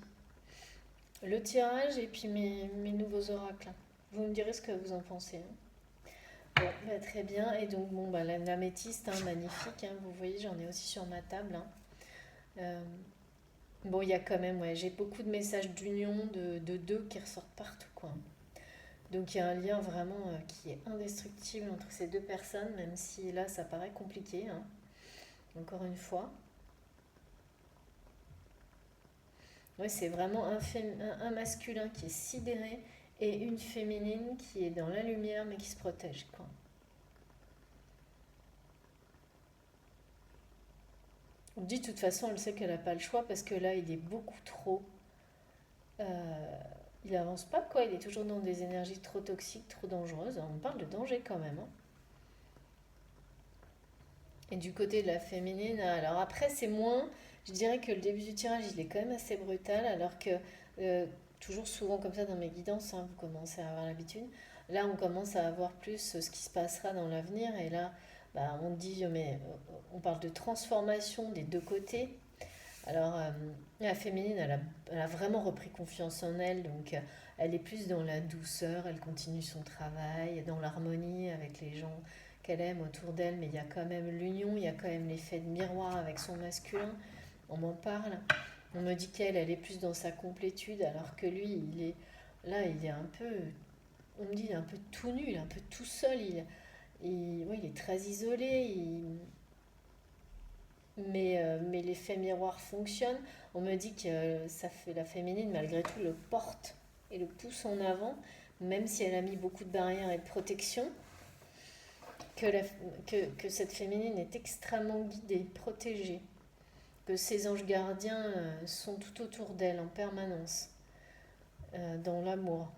S1: Le tirage et puis mes nouveaux oracles. Vous me direz ce que vous en pensez, hein. Bon, bah, très bien. Et donc, bon, bah, l'améthyste, hein, magnifique, hein, vous voyez, j'en ai aussi sur ma table, hein. Euh, bon, il y a quand même, ouais, j'ai beaucoup de messages d'union, de deux qui ressortent partout, quoi. Donc, il y a un lien vraiment qui est indestructible entre ces deux personnes, même si là, ça paraît compliqué, hein, encore une fois. Ouais, c'est vraiment un masculin qui est sidéré et une féminine qui est dans la lumière mais qui se protège, quoi. On dit de toute façon, elle sait qu'elle n'a pas le choix parce que là, il est beaucoup trop. euh, il avance pas, quoi. Il est toujours dans des énergies trop toxiques, trop dangereuses. On parle de danger quand même, hein. Et du côté de la féminine, alors après, c'est moins. Je dirais que le début du tirage, il est quand même assez brutal, alors que euh, toujours souvent comme ça dans mes guidances, hein, vous commencez à avoir l'habitude. Là, on commence à avoir plus ce qui se passera dans l'avenir, et là, bah, on dit, mais on parle de transformation des deux côtés. Alors, la féminine, elle a vraiment repris confiance en elle, donc elle est plus dans la douceur, elle continue son travail, dans l'harmonie avec les gens qu'elle aime autour d'elle, mais il y a quand même l'union, il y a quand même l'effet de miroir avec son masculin, on m'en parle. On me dit qu'elle, elle est plus dans sa complétude, alors que lui, il est un peu, on me dit, il est un peu tout nu, il est un peu tout seul, ouais, il est très isolé, mais l'effet miroir fonctionne. On me dit que ça fait la féminine, malgré tout, le porte et le pousse en avant, même si elle a mis beaucoup de barrières et de protection, que, que cette féminine est extrêmement guidée, protégée, que ses anges gardiens sont tout autour d'elle en permanence, dans l'amour.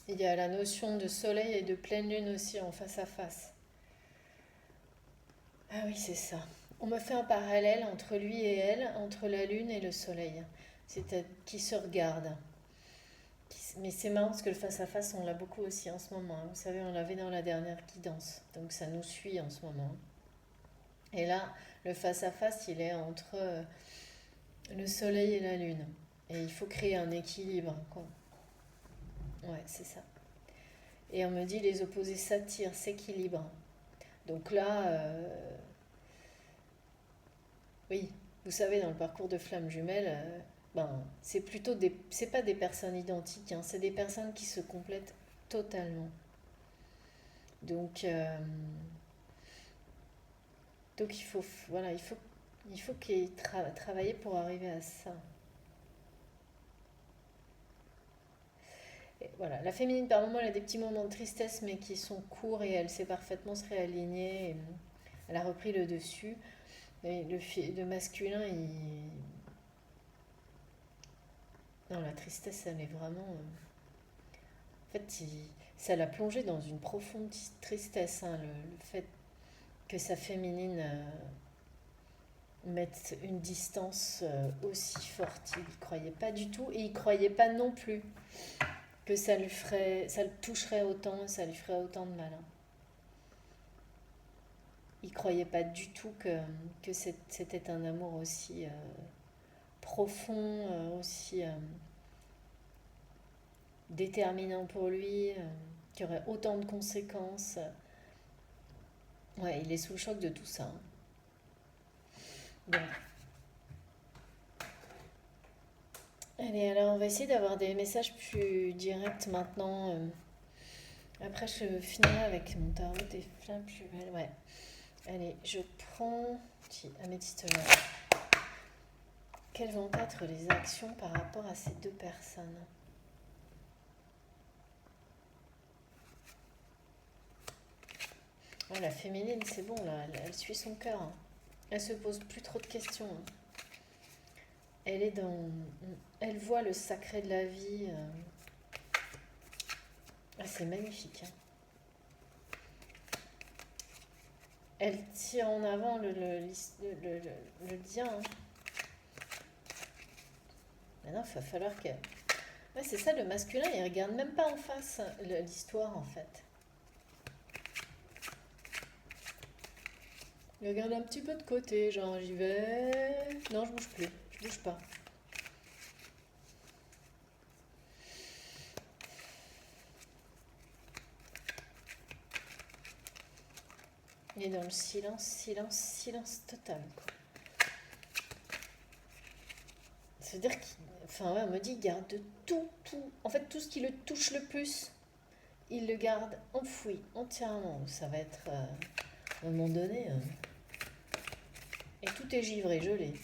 S1: Il y a la notion de soleil et de pleine lune aussi en face à face. Ah oui, c'est ça. On me fait un parallèle entre lui et elle, entre la lune et le soleil. C'est qui se regardent. Mais c'est marrant parce que le face-à-face, on l'a beaucoup aussi en ce moment, hein. Vous savez, on l'avait dans la dernière guidance. Donc ça nous suit en ce moment. Et là, le face-à-face, il est entre le soleil et la lune. Et il faut créer un équilibre, quoi. Ouais, c'est ça. Et on me dit les opposés s'attirent, s'équilibrent. Donc là, oui, vous savez, dans le parcours de flammes jumelles, ben, c'est pas des personnes identiques, hein, c'est des personnes qui se complètent totalement. Donc, donc voilà, il faut qu'ils travailler pour arriver à ça. Et voilà, la féminine par moment elle a des petits moments de tristesse mais qui sont courts et elle sait parfaitement se réaligner. Et, elle a repris le dessus. Et le masculin, non, la tristesse, elle est vraiment. En fait, ça l'a plongé dans une profonde tristesse, hein, le fait que sa féminine mettre une distance aussi forte. Il n'y croyait pas du tout et il ne croyait pas non plus que ça le toucherait autant, ça lui ferait autant de mal, hein. Il ne croyait pas du tout que c'était un amour aussi profond, aussi déterminant pour lui, qui aurait autant de conséquences. Ouais, il est sous le choc de tout ça, hein. Bon, allez, alors on va essayer d'avoir des messages plus directs maintenant. Après, je finirai avec mon tarot des flammes plus belles. Ouais. Allez, je prends. Si, améthyste là. Quelles vont être les actions par rapport à ces deux personnes? Oh, la féminine, c'est bon, là, elle suit son cœur, hein. Elle se pose plus trop de questions, hein. Elle est dans. Elle voit le sacré de la vie. Ah, c'est magnifique, hein. Elle tire en avant le lien, hein. Maintenant, il va falloir que. Ouais, c'est ça, le masculin, il regarde même pas en face l'histoire, en fait. Il regarde un petit peu de côté, genre j'y vais. Non, je bouge plus, je bouge pas. Il est dans le silence, silence, silence total, quoi. Ça veut dire qu'il. Enfin, ouais, on me dit, il garde tout, tout. En fait, tout ce qui le touche le plus, il le garde enfoui entièrement. Ça va être, à un moment donné. Et tout est givré, je l'ai.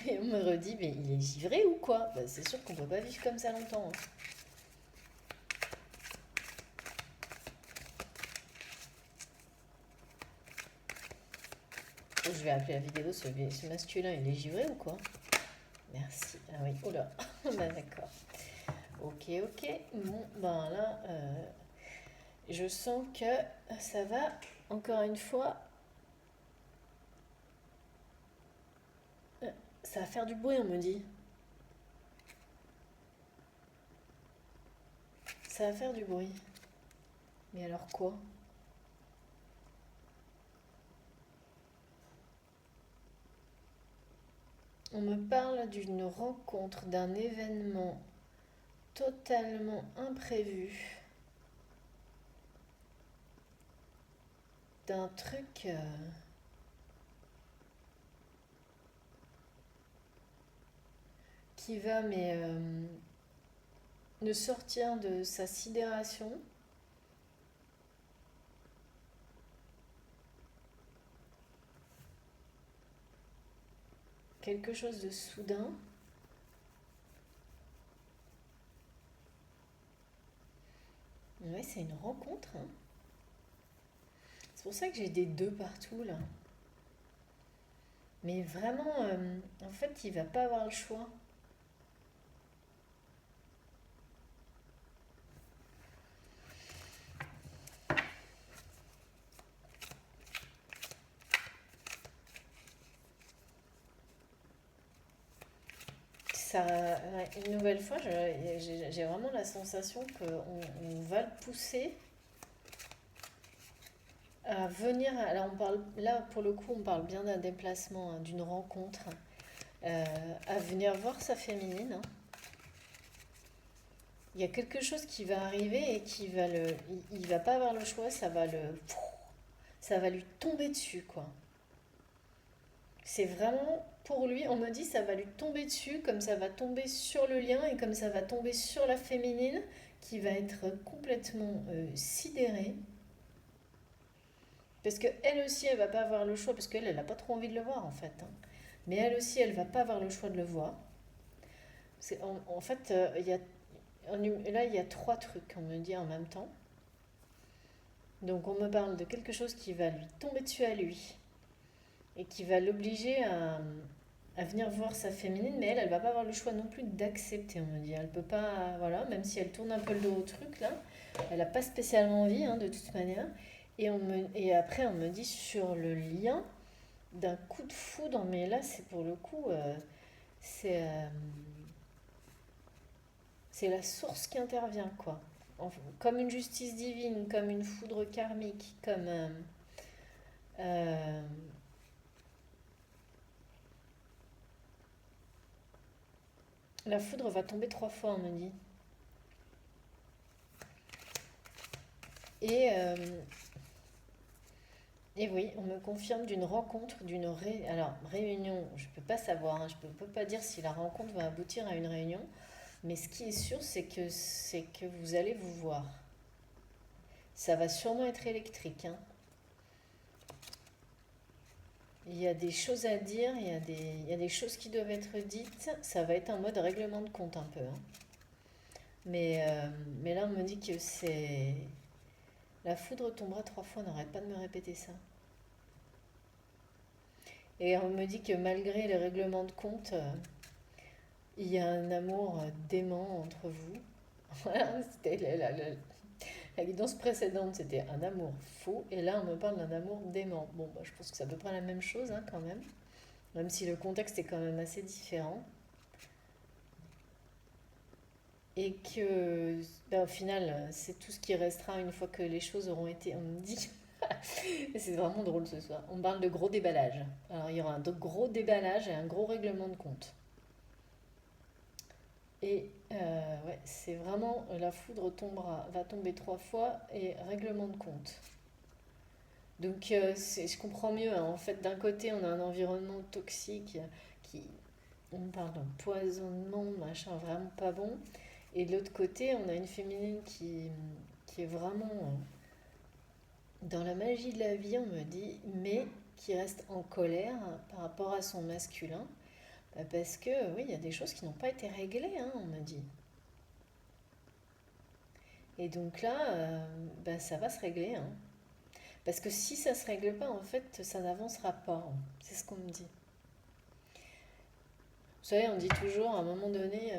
S1: Et on me redit, mais il est givré ou quoi? Bah, c'est sûr qu'on peut pas vivre comme ça longtemps, hein. Oh, je vais appeler la vidéo, ce masculin, il est givré ou quoi? Merci. Ah oui, oh là, bah, d'accord. Ok, ok. Bon, ben là, je sens que ça va, encore une fois, ça va faire du bruit, on me dit. Ça va faire du bruit. Mais alors quoi? On me parle d'une rencontre, d'un événement totalement imprévu, d'un truc qui va ne sortir de sa sidération. Quelque chose de soudain. Ouais, c'est une rencontre, hein. C'est pour ça que j'ai des deux partout là. Mais vraiment, en fait, il va pas avoir le choix. Ça, ouais, une nouvelle fois, j'ai vraiment la sensation qu'on va le pousser à venir. Là, là, pour le coup, on parle bien d'un déplacement, hein, d'une rencontre, à venir voir sa féminine, hein. Il y a quelque chose qui va arriver et il va pas avoir le choix, ça va lui tomber dessus, quoi. C'est vraiment pour lui, on me dit, ça va lui tomber dessus, comme ça va tomber sur le lien et comme ça va tomber sur la féminine, qui va être complètement sidérée. Parce que elle aussi, elle va pas avoir le choix, parce qu'elle, elle a pas trop envie de le voir, en fait, hein. Mais elle aussi, elle va pas avoir le choix de le voir. En fait, là, il y a trois trucs, on me dit en même temps. Donc, on me parle de quelque chose qui va lui tomber dessus à lui et qui va l'obliger à venir voir sa féminine, mais elle va pas avoir le choix non plus d'accepter, on me dit. Elle peut pas, voilà, même si elle tourne un peu le dos au truc, là, elle n'a pas spécialement envie, hein, de toute manière. Et après, on me dit sur le lien, d'un coup de foudre, mais là, c'est pour le coup, c'est c'est la source qui intervient, quoi. Comme une justice divine, comme une foudre karmique, comme euh, la foudre va tomber 3 fois, on me dit. Et, euh, et oui, on me confirme d'une rencontre, alors réunion. Je peux pas savoir, hein, je peux pas dire si la rencontre va aboutir à une réunion, mais ce qui est sûr, c'est que vous allez vous voir. Ça va sûrement être électrique, hein. Il y a des choses à dire, il y a des choses qui doivent être dites. Ça va être un mode règlement de compte un peu, hein. Mais là, on me dit que c'est... La foudre tombera 3 fois, n'arrête pas de me répéter ça. Et on me dit que malgré les règlements de compte, il y a un amour dément entre vous. Voilà, c'était la guidance précédente, c'était un amour faux. Et là, on me parle d'un amour dément. Bon, bah, je pense que c'est à peu près la même chose, hein, quand même. Même si le contexte est quand même assez différent. Et que, ben, au final, c'est tout ce qui restera une fois que les choses auront été, on me dit. Et c'est vraiment drôle ce soir. On parle de gros déballage. Alors, il y aura un gros déballage et un gros règlement de compte. Et ouais, c'est vraiment la foudre va tomber 3 fois et règlement de compte. Donc je comprends mieux, hein. En fait, d'un côté, on a un environnement toxique qui, on parle d'empoisonnement, machin, vraiment pas bon. Et de l'autre côté, on a une féminine qui est vraiment dans la magie de la vie, on me dit, mais qui reste en colère par rapport à son masculin. Bah, parce que oui, il y a des choses qui n'ont pas été réglées, hein, on me dit. Et donc là, bah, ça va se régler, hein. Parce que si ça se règle pas, en fait, ça n'avancera pas, hein. C'est ce qu'on me dit. Vous savez, on dit toujours, à un moment donné,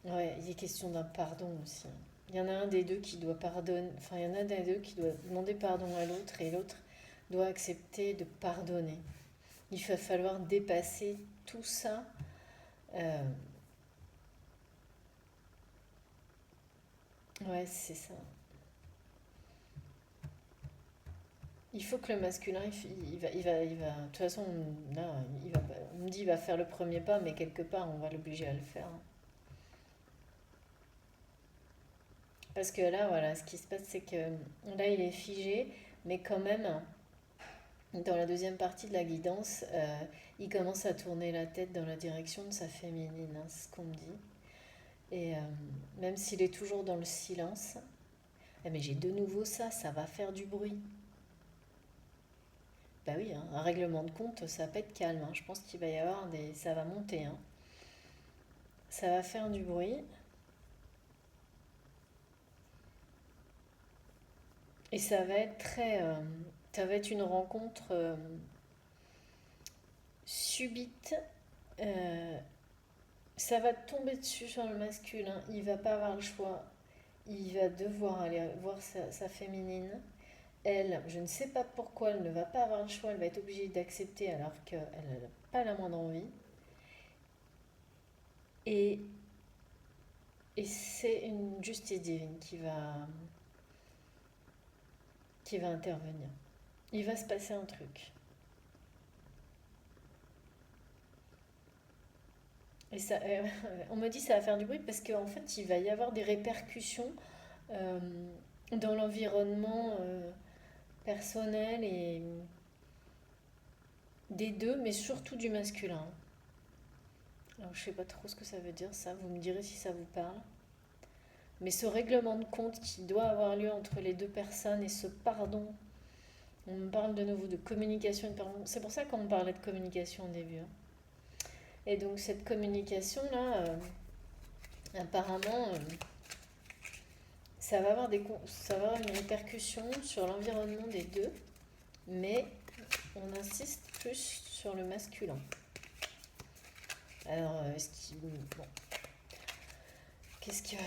S1: ouais, il est question d'un pardon aussi, hein. Il y en a un des deux qui doit pardonner, enfin, il y en a un des deux qui doit demander pardon à l'autre et l'autre doit accepter de pardonner. Il va falloir dépasser tout ça. euh, ouais, c'est ça. Il faut que le masculin, de toute façon, là, on me dit il va faire le premier pas, mais quelque part, on va l'obliger à le faire, hein. Parce que là, voilà, ce qui se passe, c'est que là, il est figé, mais quand même, dans la deuxième partie de la guidance, il commence à tourner la tête dans la direction de sa féminine, hein, c'est ce qu'on me dit. Et même s'il est toujours dans le silence, ah, mais j'ai de nouveau ça, ça va faire du bruit. Bah oui, hein, un règlement de compte, ça va pas être calme, hein. Je pense qu'il va y avoir des... Ça va monter, hein. Ça va faire du bruit. Et ça va être très... ça va être une rencontre subite. euh, Ça va tomber dessus sur le masculin. Il va pas avoir le choix. Il va devoir aller voir sa féminine. Elle, je ne sais pas pourquoi, elle ne va pas avoir le choix. Elle va être obligée d'accepter alors qu'elle n'a pas la moindre envie. Et, et c'est une justice divine qui va intervenir. Il va se passer un truc. Et ça, on me dit que ça va faire du bruit parce qu'en fait, il va y avoir des répercussions euh, dans l'environnement personnel et des deux, mais surtout du masculin. Alors, je sais pas trop ce que ça veut dire, ça. Vous me direz si ça vous parle. Mais ce règlement de compte qui doit avoir lieu entre les deux personnes et ce pardon, on me parle de nouveau de communication et de pardon. C'est pour ça qu'on me parlait de communication au début, hein. Et donc, cette communication-là, apparemment, ça va avoir une répercussion sur l'environnement des deux, mais on insiste plus sur le masculin. Alors, bon, qu'est-ce que...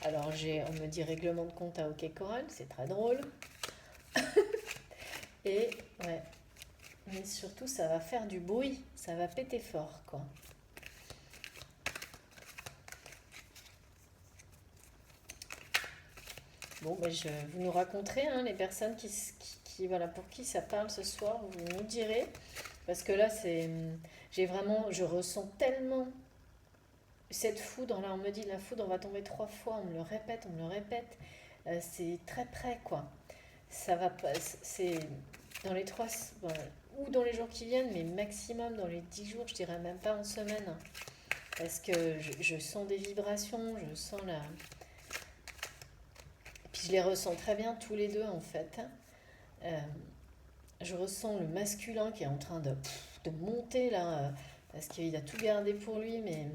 S1: Alors on me dit règlement de compte à OK Corral, c'est très drôle. Et ouais, mais surtout ça va faire du bruit, ça va péter fort quoi. Bon, ben vous nous raconterez, hein, les personnes voilà, pour qui ça parle ce soir, vous nous direz. Parce que là, je ressens tellement cette foudre. Là, on me dit, la foudre va tomber 3 fois, on me le répète. C'est très près, quoi. Ça va pas, c'est dans les bon, ou dans les jours qui viennent, mais maximum dans les 10 jours, je dirais même pas en semaine. Parce que je sens des vibrations, je sens la... Puis je les ressens très bien tous les deux, en fait. Euh, je ressens le masculin qui est en train de monter, là, parce qu'il a tout gardé pour lui, mais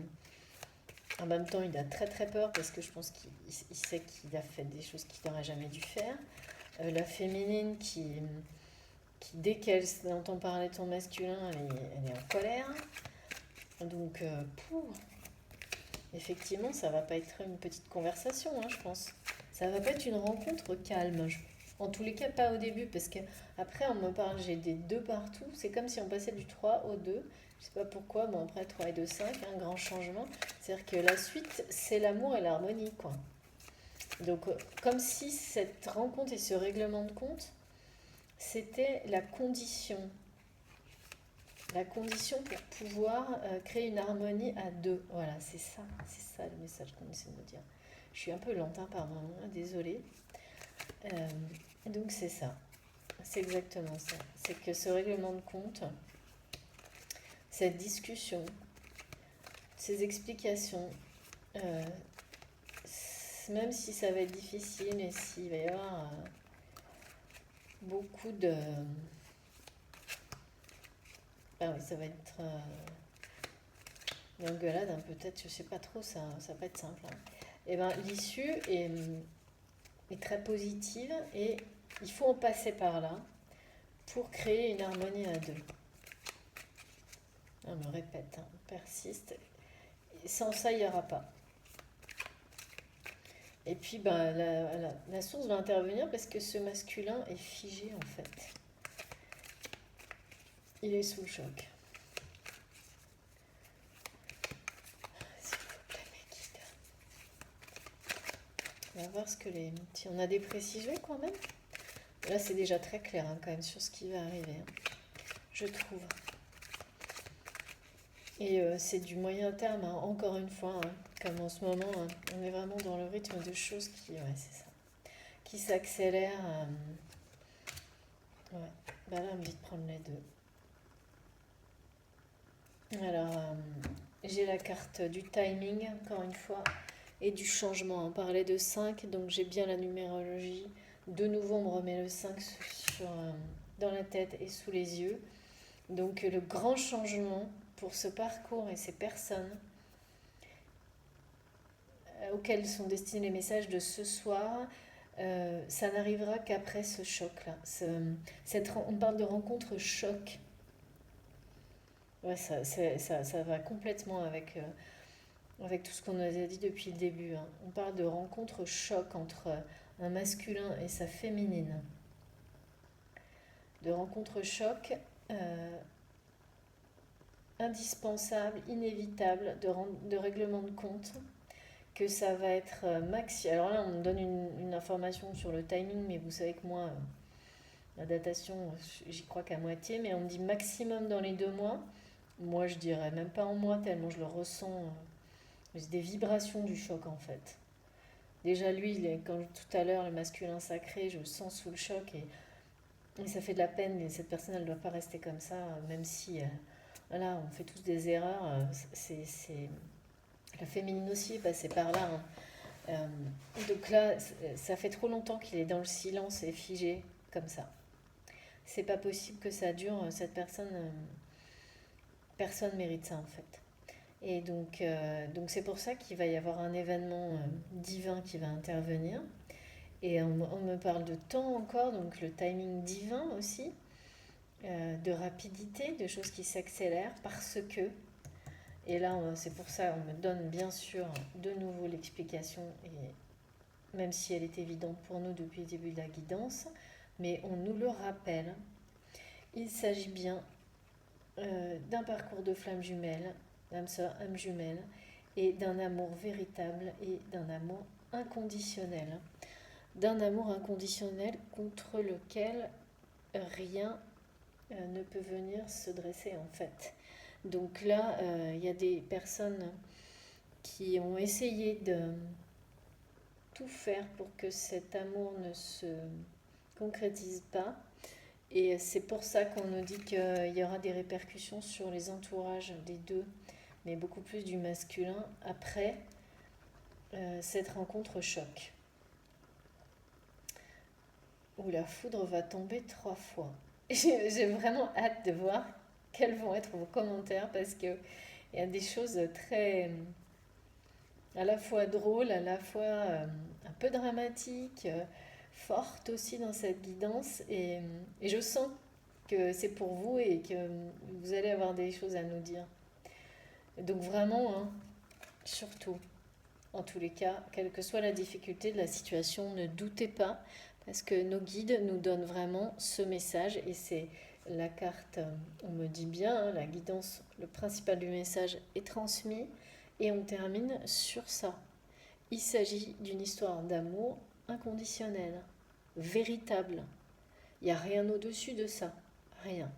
S1: en même temps, il a très très peur, parce que je pense qu'il sait qu'il a fait des choses qu'il n'aurait jamais dû faire. La féminine dès qu'elle entend parler de son masculin, elle est en colère. Donc, effectivement, ça va pas être une petite conversation, hein, je pense. Ça va pas être une rencontre calme. En tous les cas, pas au début, parce que après on me parle, j'ai des 2 partout. C'est comme si on passait du 3 au 2. Je sais pas pourquoi, mais après 3 et 2, 5, un grand changement. C'est-à-dire que la suite, c'est l'amour et l'harmonie, quoi. Donc, comme si cette rencontre et ce règlement de compte, c'était la condition. La condition pour pouvoir créer une harmonie à 2. Voilà, c'est ça le message qu'on essaie de me dire. Je suis un peu lente, hein, par moment, désolée. Donc c'est ça, c'est exactement ça. C'est que ce règlement de compte, cette discussion, ces explications, euh, même si ça va être difficile et s'il va y avoir beaucoup de... Ah oui, ça va être une engueulade, hein, peut-être, je sais pas trop, ça va pas être simple. Hein. Et ben l'issue est très positive et il faut en passer par là pour créer une harmonie à 2. On me répète, hein, on persiste. Et sans ça, il n'y aura pas. Et puis, ben, la source va intervenir parce que ce masculin est figé, en fait. Il est sous le choc. S'il vous plaît, mes guides. On va voir si on a des précisions, quand même. Là, c'est déjà très clair, hein, quand même, sur ce qui va arriver. Hein, je trouve. Et c'est du moyen terme, hein, encore une fois, hein, comme en ce moment, hein, on est vraiment dans le rythme de choses c'est ça, qui s'accélèrent. Ouais, bah là, on me dit de prendre les 2. Alors, j'ai la carte du timing, encore une fois, et du changement. On parlait de 5, donc j'ai bien la numérologie. De nouveau, on me remet le 5 dans la tête et sous les yeux. Donc, le grand changement pour ce parcours et ces personnes auxquels sont destinés les messages de ce soir, ça n'arrivera qu'après ce choc-là. On parle de rencontre choc. Ouais, ça va complètement avec tout ce qu'on nous a dit depuis le début. Hein. On parle de rencontre choc entre un masculin et sa féminine. De rencontre choc indispensable, inévitable, de règlement de compte. Que ça va être maxi. Alors là, on me donne une information sur le timing, mais vous savez que moi, la datation, j'y crois qu'à moitié, mais on me dit maximum dans les 2 mois. Moi, je dirais même pas en mois, tellement je le ressens. J'ai des vibrations du choc, en fait. Déjà, lui, quand tout à l'heure, le masculin sacré, je le sens sous le choc et ça fait de la peine, mais cette personne, elle ne doit pas rester comme ça, même si, voilà, on fait tous des erreurs. La féminine aussi est passée par là. Hein. Donc là, ça fait trop longtemps qu'il est dans le silence et figé comme ça. C'est pas possible que ça dure. Cette personne mérite ça en fait. Et donc c'est pour ça qu'il va y avoir un événement divin qui va intervenir. Et on me parle de temps encore, donc le timing divin aussi, de rapidité, de choses qui s'accélèrent parce que... Et là, c'est pour ça, on me donne bien sûr de nouveau l'explication et même si elle est évidente pour nous depuis le début de la guidance, mais on nous le rappelle. Il s'agit bien d'un parcours de flamme jumelle, âme sœur, âme jumelle, et d'un amour véritable et d'un amour inconditionnel. D'un amour inconditionnel contre lequel rien ne peut venir se dresser en fait. Donc là, il y a des personnes qui ont essayé de tout faire pour que cet amour ne se concrétise pas. Et c'est pour ça qu'on nous dit qu'il y aura des répercussions sur les entourages des deux, mais beaucoup plus du masculin après cette rencontre choc. Où la foudre va tomber 3 fois. J'ai vraiment hâte de voir quels vont être vos commentaires parce qu'il y a des choses très à la fois drôles, à la fois un peu dramatiques, fortes aussi dans cette guidance. Et je sens que c'est pour vous et que vous allez avoir des choses à nous dire. Donc vraiment, hein, surtout, en tous les cas, quelle que soit la difficulté de la situation, ne doutez pas, parce que nos guides nous donnent vraiment ce message, et c'est la carte, on me dit bien, hein, la guidance, le principal du message est transmis, et on termine sur ça. Il s'agit d'une histoire d'amour inconditionnel, véritable. Il n'y a rien au-dessus de ça, rien.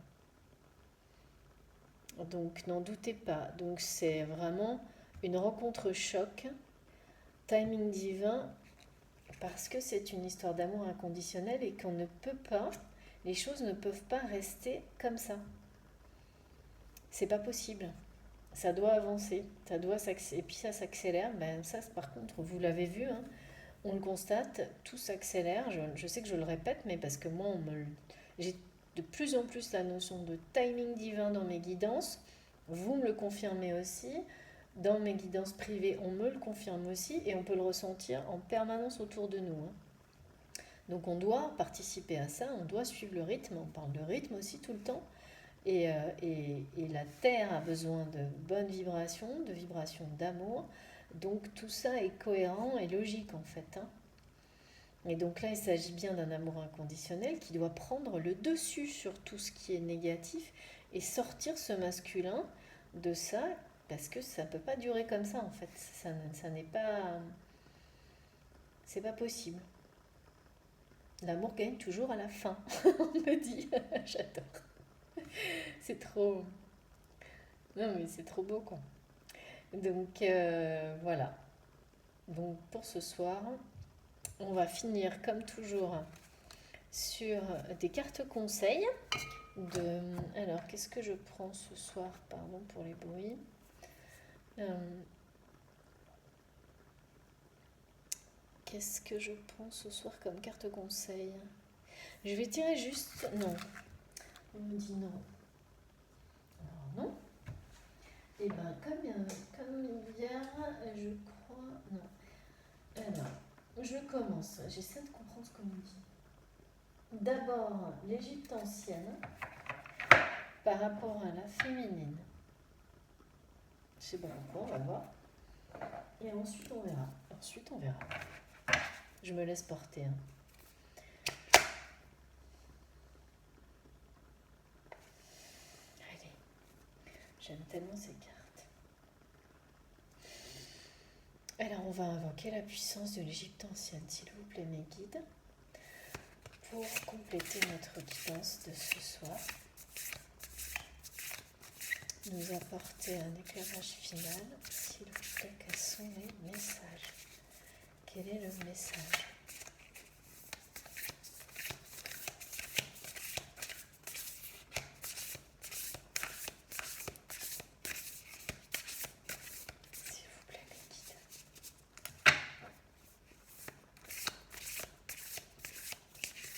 S1: Donc n'en doutez pas. Donc c'est vraiment une rencontre choc, timing divin, parce que c'est une histoire d'amour inconditionnel et qu'on ne peut pas, les choses ne peuvent pas rester comme ça. C'est pas possible. Ça doit avancer, ça doit s'accélérer, et puis ça s'accélère. Ben ça, par contre, vous l'avez vu, hein, on le constate, tout s'accélère. Je sais que je le répète, mais parce que moi, j'ai de plus en plus la notion de timing divin dans mes guidances. Vous me le confirmez aussi. Dans mes guidances privées, on me le confirme aussi et on peut le ressentir en permanence autour de nous. Hein. Donc on doit participer à ça, on doit suivre le rythme. On parle de rythme aussi tout le temps. Et la Terre a besoin de bonnes vibrations, de vibrations d'amour. Donc tout ça est cohérent et logique en fait. Hein. Et donc là, il s'agit bien d'un amour inconditionnel qui doit prendre le dessus sur tout ce qui est négatif et sortir ce masculin de ça, parce que ça ne peut pas durer comme ça en fait. Ça n'est pas... C'est pas possible. L'amour gagne toujours à la fin, on me dit. J'adore. C'est trop... Non mais c'est trop beau quoi. Donc voilà. Donc pour ce soir, on va finir comme toujours sur des cartes conseils. Alors, qu'est-ce que je prends ce soir? Pardon pour les bruits. Qu'est-ce que je prends ce soir comme carte conseil? Je vais tirer juste... Non. On me dit non. Alors non. Et bien, comme hier, je crois... Non. Alors, je commence. J'essaie de comprendre ce qu'on me dit. D'abord, l'Égypte ancienne par rapport à la féminine. Je sais pas pourquoi, on va voir. Et ensuite, on verra. Je me laisse porter. Hein. Allez, j'aime tellement ces cartes. Alors, on va invoquer la puissance de l'Égypte ancienne, s'il vous plaît, mes guides, pour compléter notre guidance de ce soir. Nous apporter un éclairage final, s'il vous plaît, quels sont les messages? Quel est le message? S'il vous plaît, les guides.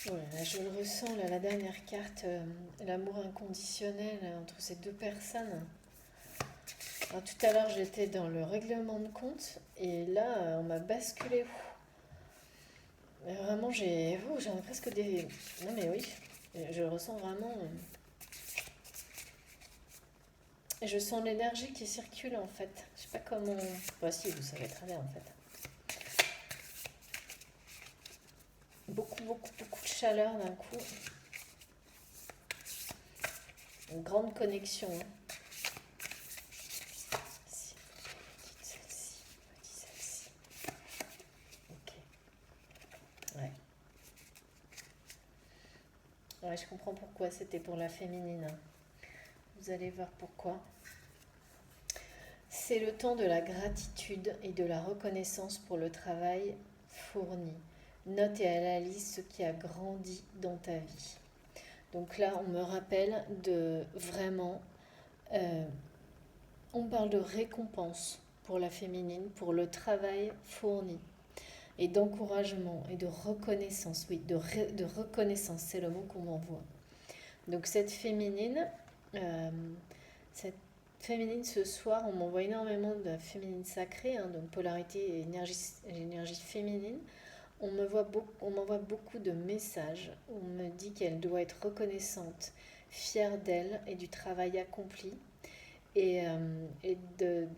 S1: Voilà, je le ressens, là, la dernière carte, l'amour inconditionnel entre ces deux personnes. Alors, tout à l'heure, j'étais dans le règlement de compte et là, on m'a basculé. Vraiment, j'en ai presque des... Non mais oui, je ressens vraiment... Je sens l'énergie qui circule en fait. Je sais pas comment... Bah si, vous savez très bien en fait. beaucoup, beaucoup, beaucoup de chaleur d'un coup. Une grande connexion. Hein. Celle-ci, celle-ci. Ok. Ouais. Ouais, je comprends pourquoi c'était pour la féminine. Vous allez voir pourquoi. C'est le temps de la gratitude et de la reconnaissance pour le travail fourni. Note et analyse ce qui a grandi dans ta vie. Donc là, on me rappelle de vraiment, euh, on parle de récompense pour la féminine, pour le travail fourni, et d'encouragement et de reconnaissance. Oui, de reconnaissance, c'est le mot qu'on m'envoie. Donc euh, cette féminine ce soir, on m'envoie énormément de la féminine sacrée, hein, donc polarité et énergie féminine. On m'envoie beaucoup de messages. On me dit qu'elle doit être reconnaissante, fière d'elle et du travail accompli.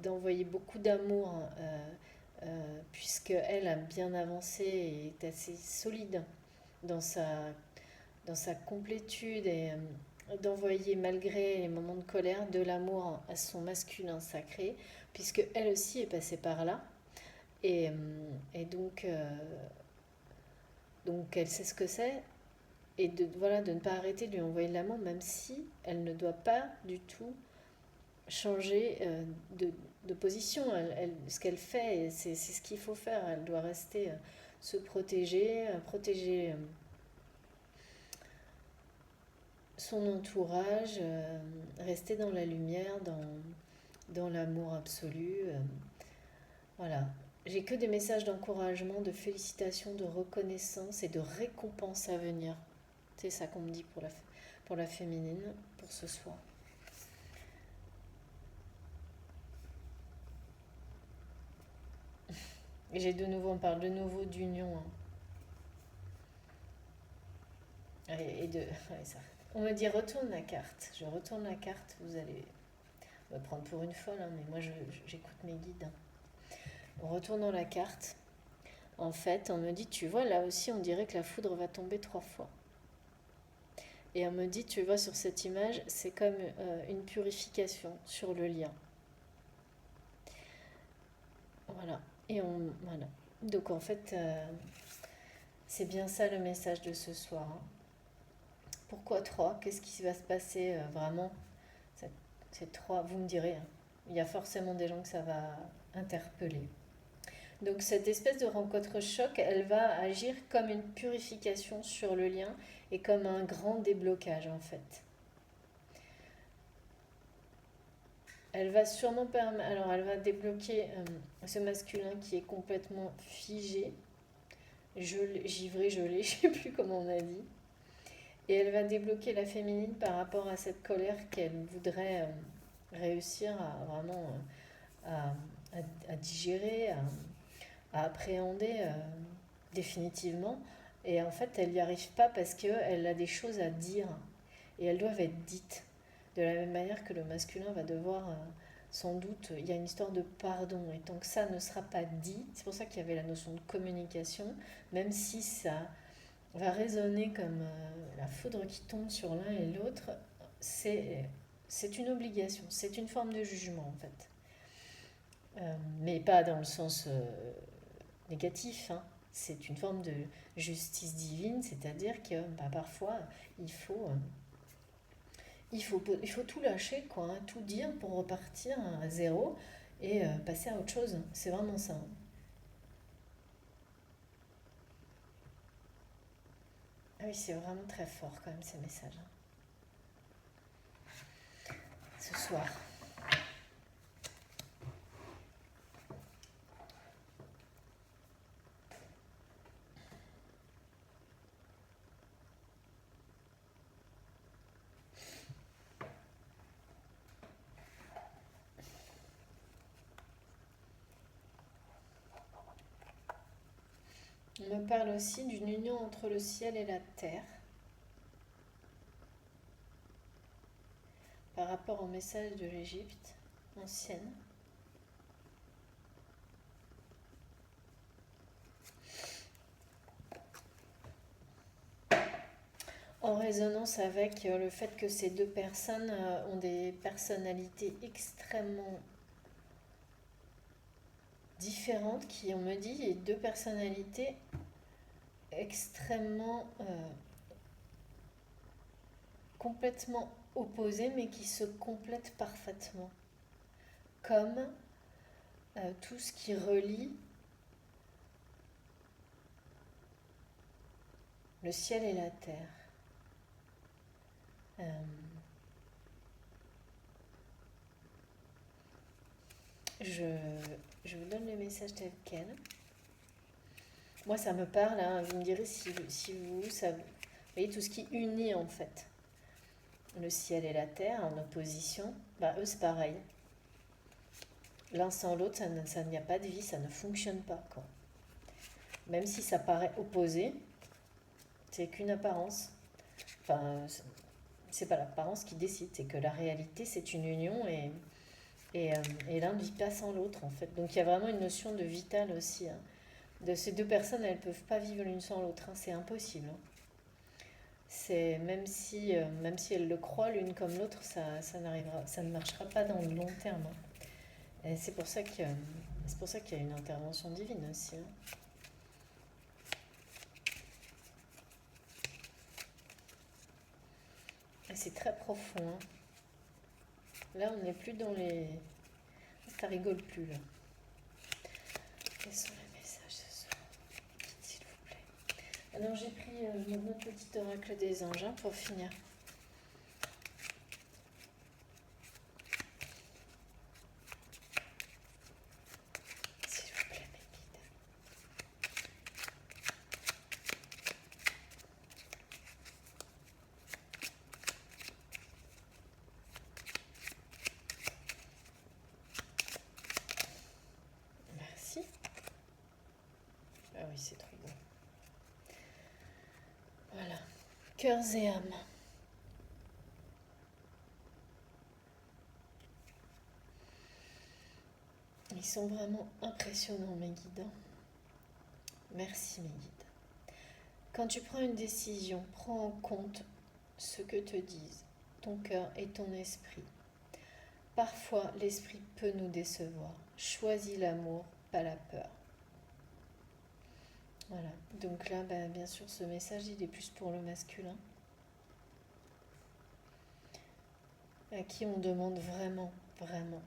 S1: D'envoyer beaucoup d'amour, puisqu'elle a bien avancé et est assez solide dans dans sa complétude d'envoyer, malgré les moments de colère, de l'amour à son masculin sacré, puisque elle aussi est passée par là. Et, et donc, euh, donc elle sait ce que c'est, et voilà, de ne pas arrêter de lui envoyer de l'amour, même si elle ne doit pas du tout changer de position. Ce qu'elle fait, c'est ce qu'il faut faire. Elle doit rester, se protéger, protéger son entourage, rester dans la lumière, dans l'amour absolu. Voilà. J'ai que des messages d'encouragement, de félicitations, de reconnaissance et de récompense à venir. C'est ça qu'on me dit pour la féminine, pour ce soir. Et on parle de nouveau d'union. Hein. Ouais, ça. On me dit retourne la carte. Je retourne la carte, vous allez me prendre pour une folle, hein, mais moi j'écoute mes guides. Hein. En retournant la carte, en fait, on me dit, tu vois, là aussi, on dirait que la foudre va tomber 3 fois. Et on me dit, tu vois, sur cette image, c'est comme une purification sur le lien. Voilà. Voilà. Donc, en fait, c'est bien ça le message de ce soir. Hein. Pourquoi 3? Qu'est-ce qui va se passer vraiment ces 3, vous me direz. Hein. Il y a forcément des gens que ça va interpeller. Donc cette espèce de rencontre choc, elle va agir comme une purification sur le lien et comme un grand déblocage en fait. Elle va sûrement alors elle va débloquer ce masculin qui est complètement figé, givré, gelé, je sais plus comment on a dit. Et elle va débloquer la féminine par rapport à cette colère qu'elle voudrait réussir à vraiment à digérer, à appréhender définitivement. Et en fait, elle n'y arrive pas parce qu'elle a des choses à dire et elles doivent être dites. De la même manière que le masculin va devoir, sans doute, il y a une histoire de pardon. Et tant que ça ne sera pas dit, c'est pour ça qu'il y avait la notion de communication, même si ça va résonner comme la foudre qui tombe sur l'un et l'autre, c'est une obligation, c'est une forme de jugement en fait. Mais pas dans le sens négatif. Hein. C'est une forme de justice divine, c'est-à-dire que bah, parfois il faut tout lâcher, quoi, hein, tout dire pour repartir à zéro et passer à autre chose. C'est vraiment ça. Hein. Ah oui, c'est vraiment très fort quand même ces messages. Hein. Ce soir. On me parle aussi d'une union entre le ciel et la terre par rapport au message de l'Égypte ancienne. en résonance avec le fait que ces deux personnes ont des personnalités extrêmement différentes, qui, on me dit, et deux personnalités extrêmement complètement opposées, mais qui se complètent parfaitement. Comme tout ce qui relie le ciel et la terre. Euh, je, je vous donne le message tel quel. Moi, ça me parle, hein, vous me direz si vous, ça, vous voyez tout ce qui unit en fait le ciel et la terre en opposition, bah eux c'est pareil. L'un sans l'autre, ça n'y a pas de vie, ça ne fonctionne pas, quoi. Même si ça paraît opposé, c'est qu'une apparence. Enfin, c'est pas l'apparence qui décide, c'est que la réalité c'est une union et l'un ne vit pas sans l'autre en fait. Donc il y a vraiment une notion de vital aussi, hein. De ces deux personnes, elles ne peuvent pas vivre l'une sans l'autre, hein, c'est impossible, hein. C'est même si elles le croient l'une comme l'autre, ça n'arrivera, ça ne marchera pas dans le long terme, hein. Et c'est pour ça qu'il y a une intervention divine aussi, hein. Et c'est très profond, hein. Là, on n'est plus dans les... Ça rigole plus, là. Quels sont les messages ce soir, s'il vous plaît? Alors, j'ai pris notre petit oracle des anges, hein, pour finir. S'il vous plaît, mes guides. Merci. Ah oui, c'est trop beau. Voilà. Cœurs et âmes. Ils sont vraiment impressionnants, mes guides, hein. Merci, mes guides. Quand tu prends une décision, prends en compte ce que te disent ton cœur et ton esprit. Parfois, l'esprit peut nous décevoir. Choisis l'amour, pas la peur. Voilà. Donc là, bah, bien sûr, ce message, il est plus pour le masculin, à qui on demande vraiment, vraiment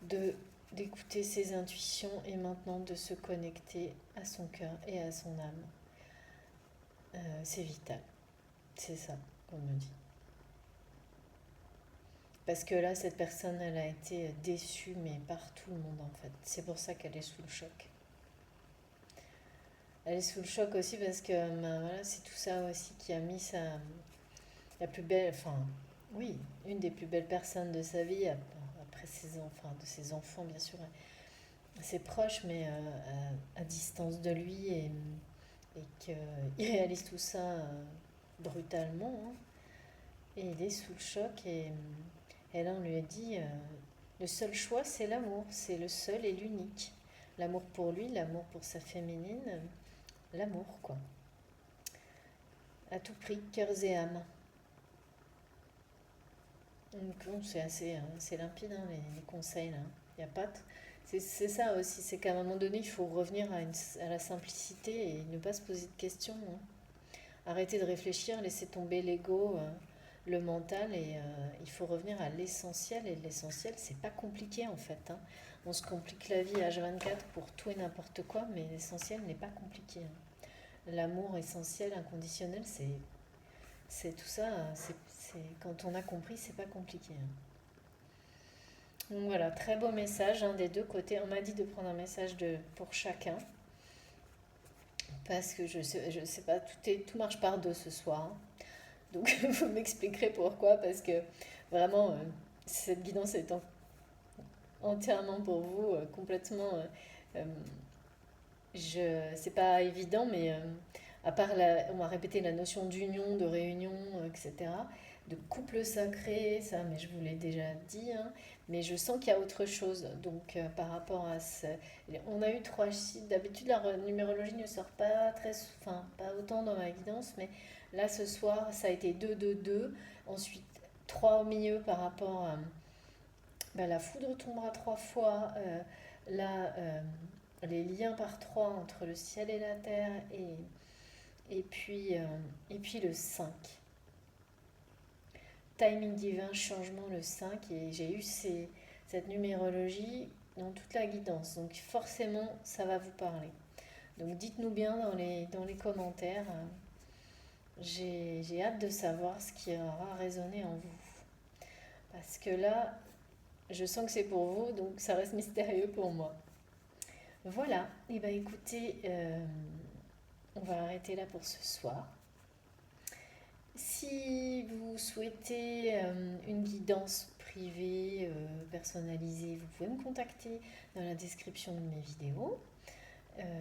S1: de d'écouter ses intuitions et maintenant de se connecter à son cœur et à son âme. C'est vital. C'est ça qu'on me dit. Parce que là, cette personne, elle a été déçue, mais par tout le monde en fait. C'est pour ça qu'elle est sous le choc. Elle est sous le choc aussi parce que ben, voilà, c'est tout ça aussi qui a mis la plus belle, enfin, oui, une des plus belles personnes de sa vie, après ses enfants, de ses enfants bien sûr, ses proches, mais à distance de lui et qu'il réalise tout ça brutalement, hein. Et il est sous le choc et là on lui a dit, le seul choix c'est l'amour, c'est le seul et l'unique. L'amour pour lui, l'amour pour sa féminine, l'amour quoi. À tout prix, cœurs et âmes. Donc bon, c'est assez limpide, hein, les conseils là. Il y a pas c'est ça aussi, c'est qu'à un moment donné, il faut revenir à la simplicité et ne pas se poser de questions, hein. Arrêter de réfléchir, laisser tomber l'ego, le mental et il faut revenir à l'essentiel. Et l'essentiel, c'est pas compliqué en fait, hein. On se complique la vie H24 pour tout et n'importe quoi, mais l'essentiel n'est pas compliqué, hein. L'amour essentiel, inconditionnel, c'est tout ça. Quand on a compris, c'est pas compliqué, hein. Donc voilà, très beau message, hein, des deux côtés. On m'a dit de prendre un message pour chacun. Parce que je sais pas, tout marche par deux ce soir, hein. Donc vous m'expliquerez pourquoi. Parce que vraiment, cette guidance est entièrement pour vous, complètement. Euh, c'est pas évident, mais à part on m'a répété la notion d'union, de réunion, etc., de couple sacré, ça, mais je vous l'ai déjà dit, hein, mais je sens qu'il y a autre chose. Donc, par rapport à ce. On a eu trois chiffres. D'habitude, la numérologie ne sort pas très. Enfin, pas autant dans ma guidance, mais Là, ce soir, ça a été 2, 2, 2. Ensuite, 3 au milieu par rapport à la foudre tombera 3 fois. Là, les liens par 3 entre le ciel et la terre. Et puis le 5. Timing divin, changement le 5. Et j'ai eu cette numérologie dans toute la guidance. Donc forcément, ça va vous parler. Donc dites-nous bien dans les commentaires. J'ai hâte de savoir ce qui aura résonné en vous. Parce que là, je sens que c'est pour vous, donc ça reste mystérieux pour moi. Voilà, et bien écoutez, on va arrêter là pour ce soir. Si vous souhaitez une guidance privée, personnalisée, vous pouvez me contacter dans la description de mes vidéos.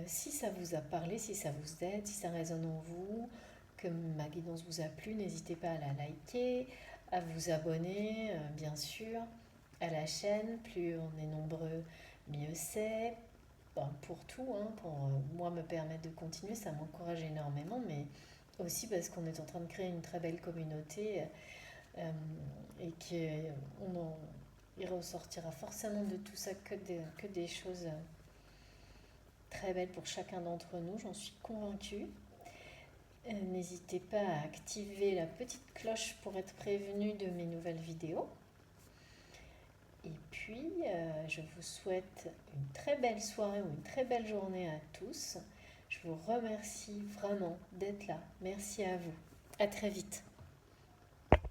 S1: Si ça vous a parlé, si ça vous aide, si ça résonne en vous, que ma guidance vous a plu, n'hésitez pas à la liker, à vous abonner, bien sûr, à la chaîne. Plus on est nombreux, mieux c'est. Bon, pour tout, hein, pour moi me permettre de continuer, ça m'encourage énormément, mais aussi parce qu'on est en train de créer une très belle communauté et qu'il ressortira forcément de tout ça que des choses très belles pour chacun d'entre nous, j'en suis convaincue. N'hésitez pas à activer la petite cloche pour être prévenu de mes nouvelles vidéos. Et puis, je vous souhaite une très belle soirée ou une très belle journée à tous. Je vous remercie vraiment d'être là. Merci à vous. À très vite.